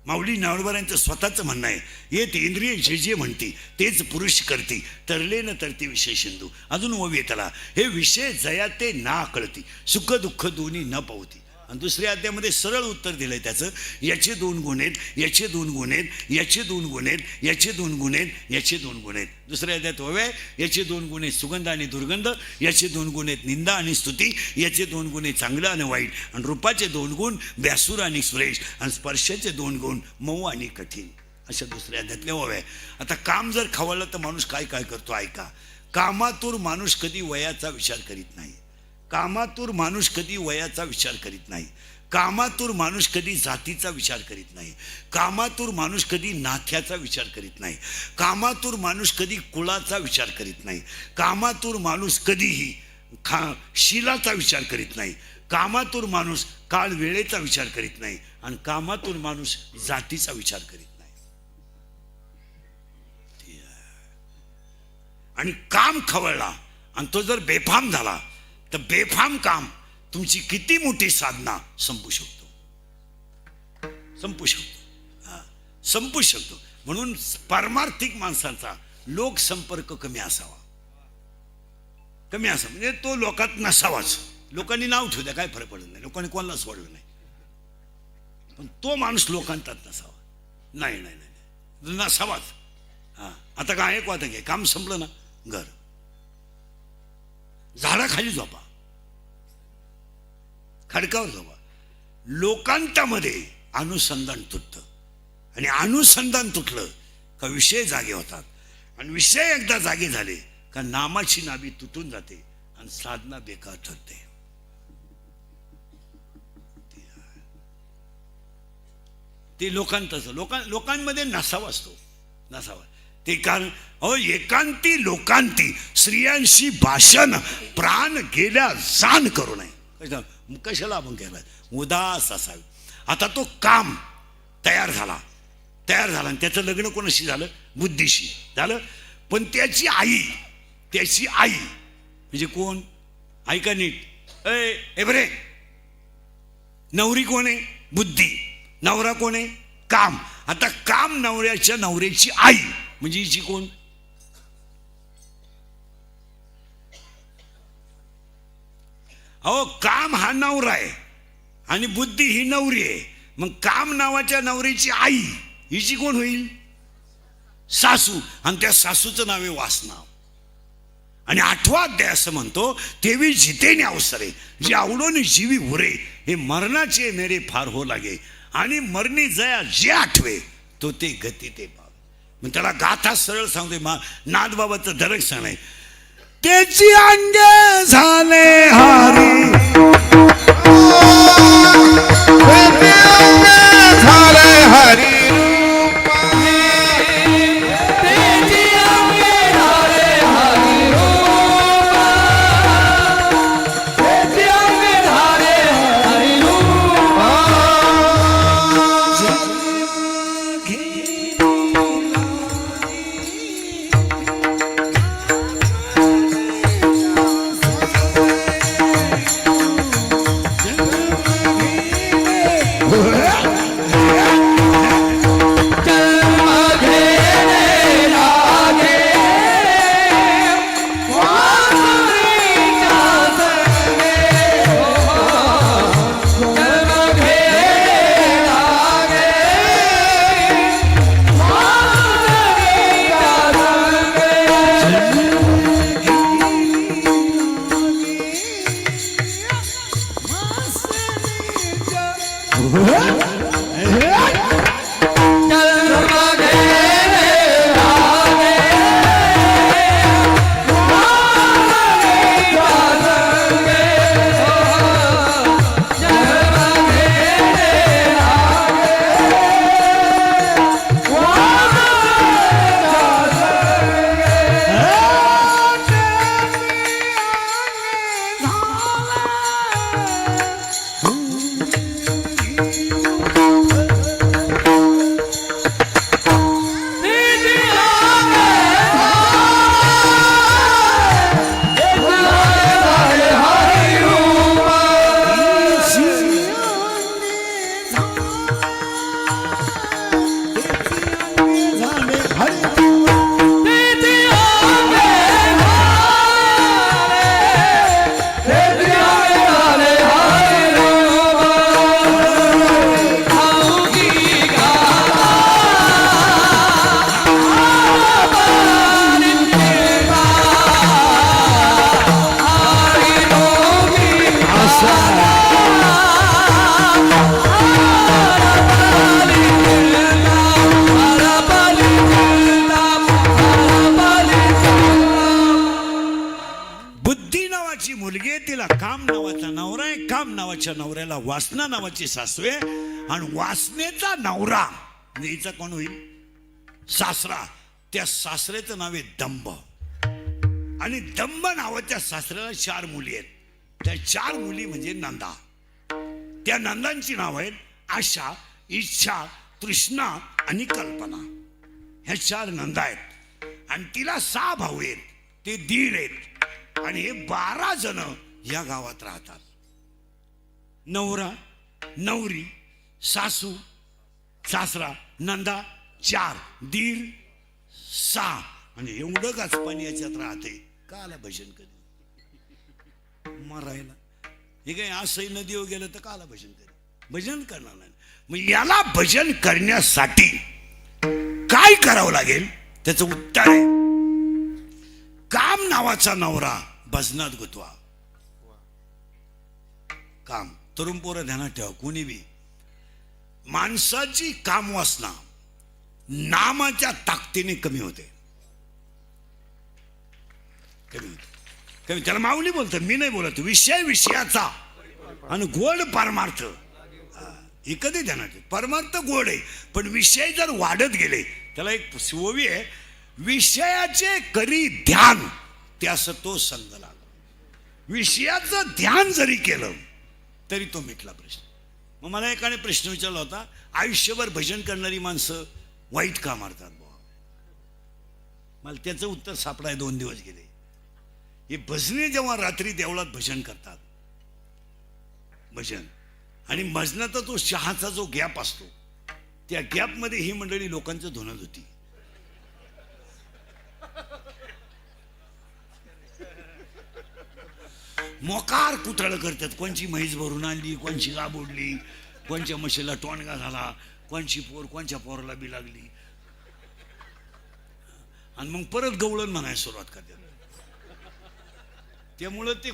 माऊली नावडबारांचं स्वतःचं म्हणणं आहे येत इंद्रिय जे जे म्हणती तेच पुरुष करती तरले न तरती विषय सिंधू. अजून ओवी त्याला हे विषय जया ते ना कळती सुख दुःख दोन्ही न पावती. आणि दुसऱ्या अध्यायामध्ये सरळ उत्तर दिलंय त्याचं. याचे 2 गुण आहेत, याचे 2 गुण आहेत, याचे 2 गुण आहेत, याचे 2 गुण आहेत, याचे 2 गुण आहेत. दुसऱ्या अध्यायात ओव्या याचे 2 गुण आहेत सुगंध आणि दुर्गंध, याचे 2 गुण आहेत निंदा आणि स्तुती, याचे 2 गुण आहेत चांगलं आणि वाईट, आणि रूपाचे 2 गुण व्यासूर आणि सुरेश, आणि स्पर्शाचे 2 गुण मऊ आणि कठीण. अशा दुसऱ्या अध्यायातल्या ओव्या. आता काम जर खवळलं तर माणूस काय काय करतो ऐका. कामातूर माणूस कधी वयाचा विचार करीत नाही. कामातूर माणूस कधी वयाचा विचार करीत नाही. कामातूर माणूस कधी जातीचा विचार करीत नाही. कामातूर माणूस कधी नाथ्याचा विचार करीत नाही. कामातूर माणूस कधी कुळाचा विचार करीत नाही. कामातूर माणूस कधीही शिलाचा विचार करीत नाही. कामातूर माणूस काळ वेळेचा विचार करीत नाही. आणि कामातूर माणूस जातीचा विचार करीत नाही. आणि काम खवळला आणि तो जर बेफाम झाला तर बेफाम काम तुमची किती मोठी साधना संपू शकतो. म्हणून पारमार्थिक माणसाचा लोकसंपर्क कमी असावा. म्हणजे तो लोकात नसावाच. लोकांनी नाव ठेवू द्या काय फरक पडत नाही. लोकांनी कोणाला सोडलं नाही पण तो माणूस लोकांतात नसावा. नाही नसावाच. आता काय एक वाटत घे काम संपलं ना घर झाडाखाली झोपा, खडकावर झोपा. लोकांतामध्ये अनुसंधान तुटतं आणि अनुसंधान तुटलं का विषय जागे होतात. आणि विषय एकदा जागे झाले का नामाची नाभी तुटून जाते आणि साधना बेकार ठरते. ते लोकांमध्ये नसावा असतो, नसावा ते. कारण एकांती लोकांती स्त्रियांशी भाषण प्राण गेल्या जाण करू नये. कशाला आपण केलाय? उदास असावे. आता तो काम तयार झाला आणि त्याचं लग्न कोणाशी झालं? बुद्धीशी झालं. पण त्याची आई म्हणजे कोण? ऐका नीट. ए बरे, नवरी कोण आहे? बुद्धी. नवरा कोण आहे? काम. आता काम नवऱ्याची आई म्हणजे हिची कोण? काम हा नवरा आहे आणि बुद्धी ही नवरी आहे. मग काम नावाच्या नवरीची आई हिची कोण होईल? सासू. आणि त्या सासूचं नाव आहे वासना. आणि 8वा अध्याय असं म्हणतो, तेवी जितेने अवसरे जे आवडोनी जीवी उरे हे मरणाचे मेरे फार हो लागे आणि मरणी जया जे आठवे तो ते गती ते पावे. मग त्याला गाथा सरळ सांगते. नाथबाबाचं धडक सांग आहे, त्याची अंगे झाले हारी झाले हरी नवऱ्याला वासना नावाची सासू आहे आणि वासनेचा नवरा म्हणजे हिचा कोण होईल? सासरा. त्या सासऱ्याचं नाव आहे दंभ. आणि दंभ नावाच्या सासऱ्याला 4 मुली आहेत. त्या 4 मुली म्हणजे नंदा. त्या नंदांची नाव आहेत आशा, इच्छा, तृष्णा आणि कल्पना. ह्या 4 नंदा आहेत. आणि तिला 6 भाऊ आहेत, ते दीड आहेत. आणि हे 12 जण या गावात राहतात. नवरा, नवरी, सासू, सासरा, नंदा 4, दीड 6. आणि एवढं गाचपाणी याच्यात राहते. काला भजन कधी मरायला हे काय असंही नदीवर गेलं तर काला भजन कधी भजन करणार नाही. मग याला भजन करण्यासाठी काय करावं लागेल? त्याचं उत्तर आहे काम नावाचा नवरा भजनात गुतवा. काम. तरुण पोरं ध्यानात ठेवा. कोणी बी माणसाची काम वासना नामाच्या ताकदीने कमी होते. कमी त्याला माऊली बोलतो, मी नाही बोलत. विषय विषयाचा आणि गोड परमार्थ हे कधी ध्यानात ठेव. परमार्थ गोड आहे, पण विषय जर वाढत गेले, त्याला एक ओवी आहे, विषयाचे करी ध्यान त्यास तो संग लागला. विषयाचं ध्यान जरी केलं तरी तो मिटला प्रश्न. मग मला एकाने प्रश्न विचारला होता, आयुष्यभर भजन करणारी माणसं वाईट का मारतात बुवा? मला त्याचं उत्तर सापडाय 2 दिवस गेले. हे भजने जेव्हा रात्री देवळात भजन करतात, भजन आणि भजनाचा तो चहाचा जो गॅप असतो, त्या गॅपमध्ये ही मंडळी लोकांचं धुणत होती. मोकार कुतळ करतात. कोणची म्हैस भरून आणली, कोणची गाबोडली, कोणच्या म्हशीला टोणगा झाला, कोणची पोर कोणच्या पोराला बी लागली, आणि मग परत गवळण म्हणायला सुरुवात करतात. त्यामुळं ते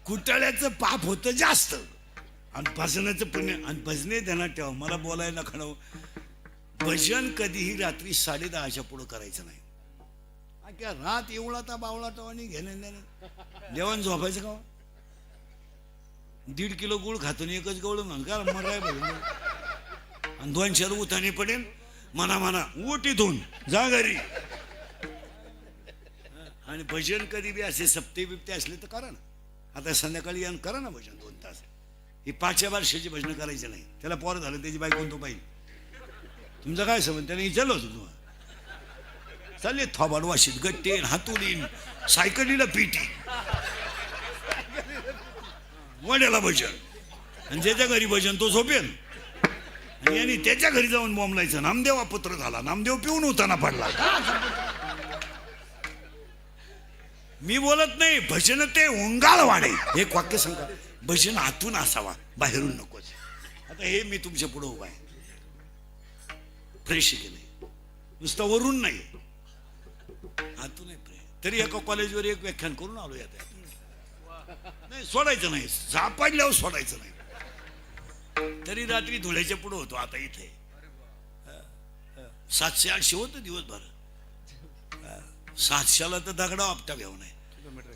कुटाळ्याचं पाप होतं जास्त आणि भजनाचं पुण्य. आणि भजने ध्यानात ठेवा, मला बोलायला खणव, भजन कधीही रात्री 10:30च्या पुढं करायचं नाही. क्या रात एवढा बावळा टवानी घेणे देवान झोपायचं का? 1.5 किलो गुळ खातो, 1च गवळ म्हण का मराय बघ, आणि 2 उताने पडेल म्हणा उठ इथून जा घरी. आणि भजन कधी बी असे सप्ते बिप्ते असले तर करा ना. आता संध्याकाळी यान करा ना भजन 2 तास. ही 5 वर्षाची भजन करायची नाही. त्याला पोर झालं, त्याची बायको तो पाहिजे. तुमचं काय समज? त्याने विचारलं होतं तुम्हाला, चालले थोबाड वाशीत गट्टेन हातुडीन सायकलीला पिटी वड्याला भजन, आणि ज्याच्या घरी भजन तो झोपेल. आणि त्याच्या घरी जाऊन बोंबलायचं, नामदेवा पुत्र झाला, नामदेव पिऊन उताना पडला. मी बोलत नाही, भजन ते ओंगाळ वाढे. एक वाक्य सांगा, भजन आतून असावा, बाहेरून नकोच. आता हे मी तुमच्या पुढे उभा आहे, फ्रेश केलंय, नुसतं वरून नाही, आतून आहे फ्रेश. तरी एका कॉलेजवर एक व्याख्यान करून आलो. यात नाही सोडायचं नाही, सापडल्यावर सोडायचं नाही. तरी रात्री धुळ्याच्या पुढे होतो. आता इथे 700-800 होतं दिवसभर. 700ला तर दगडा आपटा घेऊन आहे.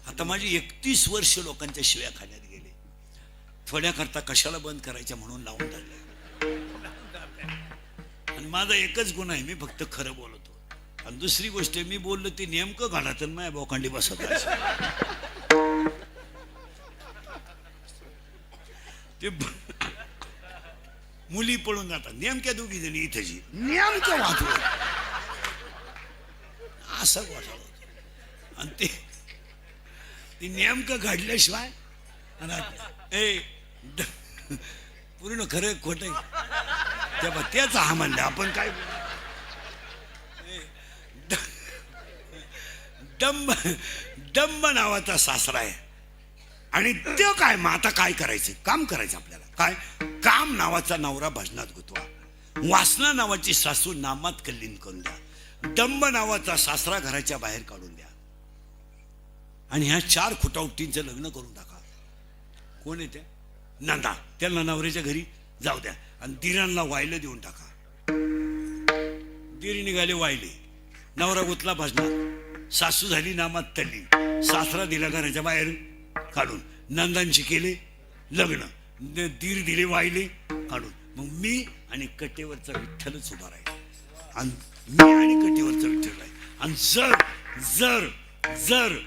आता माझी 31 वर्ष लोकांच्या शिव्या खाण्यात गेले. थोड्या करता कशाला बंद करायच्या म्हणून लावून धरले. आणि माझा एकच गुण आहे, मी फक्त खरं बोलतो. आणि दुसरी गोष्ट, मी बोललो ते नेमकं घालात माझ्या बोकांडी बसत. ते मुली पळून जातात, नेमक्या 2 जणी इथेची नेमकं वाचलो असं वाटलं होतं. आणि ते नेमकं घडल्याशिवाय पूर्ण खरं खोट तेव्हा त्याच हा म्हणलं आपण काय डंब नावाचा सासरा आहे. आणि ते काय, मग आता काय करायचं? काम करायचं आपल्याला. काय काम? नावाचा नवरा भजनात गुतवा, वासना नावाची सासू नामात कल्लीन करून द्या, डंब नावाचा सासरा घराच्या बाहेर काढून द्या, आणि ह्या 4 खुटावटींचं लग्न करून टाका. कोण येते? नंदा. त्यांना नवऱ्याच्या घरी जाऊ द्या, आणि दिरांना वायलं देऊन टाका. दिरी निघाले वायले, नवरा गुतला भजनात, सासू झाली नामात तल्ली, सासरा दिला घराच्या बाहेर काढून, नंदांची केले लग्न, दीर दिले वाहिले काढून. मग मी आणि कटेवरचा विठ्ठलच उभा राहील, आणि मी आणि कटेवरचा विठ्ठल आहे. आणि जर जर जर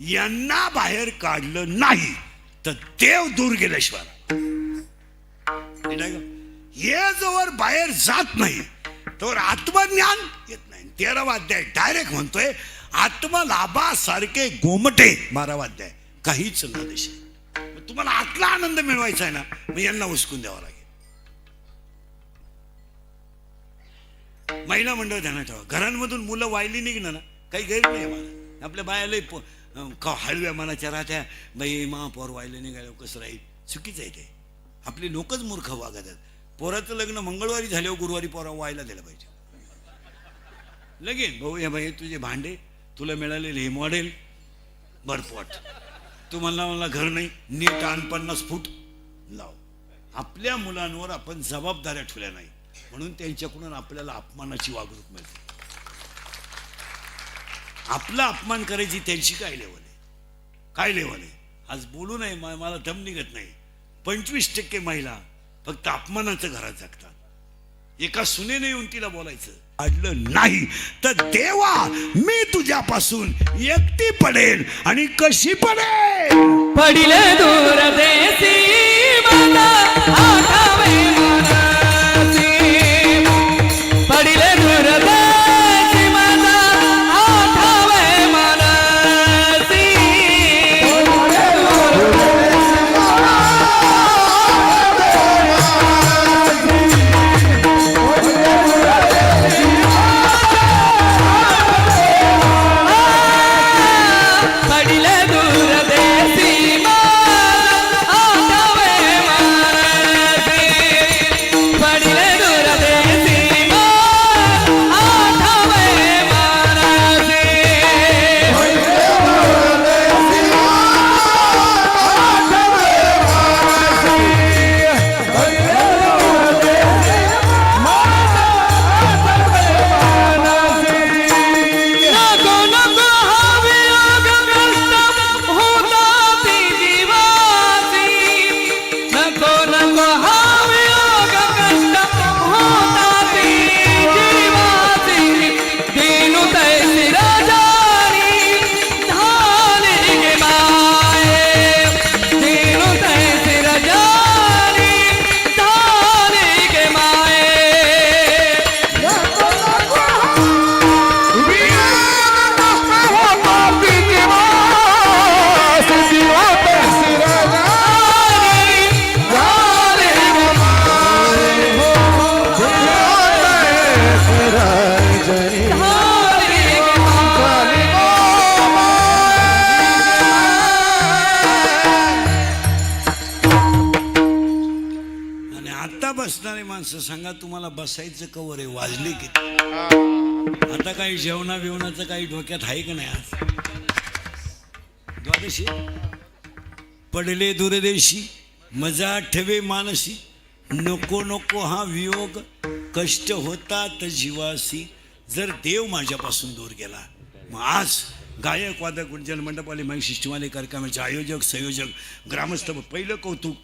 यांना बाहेर काढलं नाही तर देव दूर गेल्याशिवाय हे जोवर बाहेर जात नाही तोवर आत्मज्ञान येत नाही. 13वा अध्याय डायरेक्ट म्हणतोय, आत्मलाभासारखे गोमटे 12वा अध्याय काहीच न देश. तुम्हाला आतला आनंद मिळवायचा आहे ना, मग यांना उचकून द्यावा लागेल. महिला मंडळ ध्यानात ठेवा, घरांमधून मुलं वायली निघणं ना काही गैर नाही. मला आपल्या बायाला हळव्या मनाच्या राहत्या, बाई महापौर वायले निघाल्या कसं राहील, चुकीचं आहे ते. आपले लोकच मूर्ख वागतात. पोराचं लग्न मंगळवारी झाल्यावर गुरुवारी पोरा व्हायला दिलं पाहिजे. लगेच भाऊ, या बाई तुझे भांडे, तुला मिळालेले हे मॉडेल भरपोट, तुम्हाला मला घर नाही, नीट आण 50 फूट लाव. आपल्या मुलांवर आपण जबाबदाऱ्या ठेवल्या नाही म्हणून त्यांच्याकडून आपल्याला अपमानाची वागणूक मिळते. आपला अपमान करायची त्यांची काय लेवल आहे, काय लेवल आहे. आज बोलू नये, मला दम निघत नाही. 25% महिला फक्त अपमानाचं घरात जगतात. एका सुनेने येऊन तिला बोलायचं अडलं नाही तर देवा मी तुझ्यापासून एकटी पडेल. आणि कशी पडेल? पडिले दूर देसी मला आठावे मनसी. पडिले दूर देसी मला आठावे मनसी. पडिले दूर देसी मला आठावे मनसी. पडिले दूर देसी मला आठावे मनसी. नको नको हवे अगकष्ट होता ती जीवासी. नको नको हवे अगकष्ट होता ती जीवासी. दिनु तैसी राजानी धानी गे माये. दिनु तैसी राजानी धानी गे माये. आणि आता बसणारी माणसं सांगा, तुम्हाला बसायचं कवर आहे? वाजले किती? आता काही जेवणा बिवणाचं काही डोक्यात आहे का नाही? आज द्वादशी. पडले दूरदेशी मजा ठेवे मानसी. नको नको हा वियोग कष्ट होतात जीवासी. जर देव माझ्यापासून दूर गेला, मग आज गायक वादक गुंजन मंडपाले महिशिष्टवाले कार्यक्रमाचे आयोजक संयोजक ग्रामस्थ, पहिलं कौतुक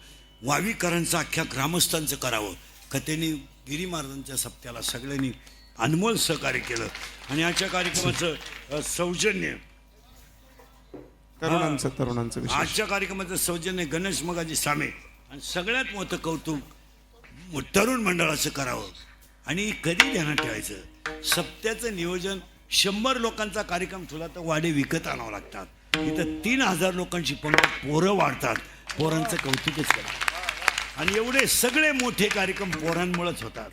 वावीकरांचं अख्ख्या ग्रामस्थांचं करावं का त्यांनी गिरी महाराजांच्या सप्त्याला सगळ्यांनी अनमोल सहकार्य केलं. आणि आजच्या कार्यक्रमाचं सौजन्य, तरुणांचं विशेष. आजच्या कार्यक्रमाचं सौजन्य गणेश मगाजी सामे. आणि सगळ्यात मोठं कौतुक तरुण मंडळाचं करावं. आणि कधी ध्यानात ठेवायचं, सप्त्याचं नियोजन 100 लोकांचा कार्यक्रम ठेवला तर वाडे विकत आणावं लागतात. इथं 3000 लोकांची पंगत, पोरं वाढतात. पोरांचं कौतुकच करा. आणि एवढे सगळे मोठे कार्यक्रम पोरांमुळेच होतात.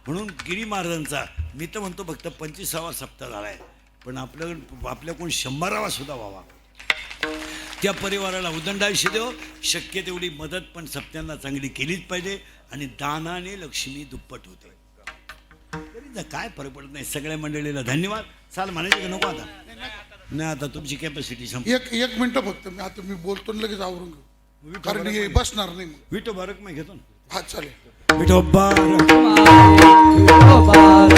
म्हणून गिरी महाराजांचा मी तर म्हणतो फक्त 25वा सप्ताह झालाय, पण आपल्याकडून 100वा सुद्धा व्हावा. त्या परिवाराला उदंड आयुष्य देव. शक्य तेवढी मदत पण सप्त्यांना चांगली केलीच पाहिजे. आणि दानाने लक्ष्मी दुप्पट होते. तरी काय फरक पडत नाही. सगळ्या मंडळीला धन्यवाद. चाल म्हणायचं का नको? आता नाही, आता तुमची कॅपॅसिटी संपली. एक मिनिट फक्त. मी आता बोलतो आणि लगेच आवरून घेऊ, कारण हे बसणार नाही मग. विठो बारक मी घेतो ना. हा चालेल. विठो बारक. बाबा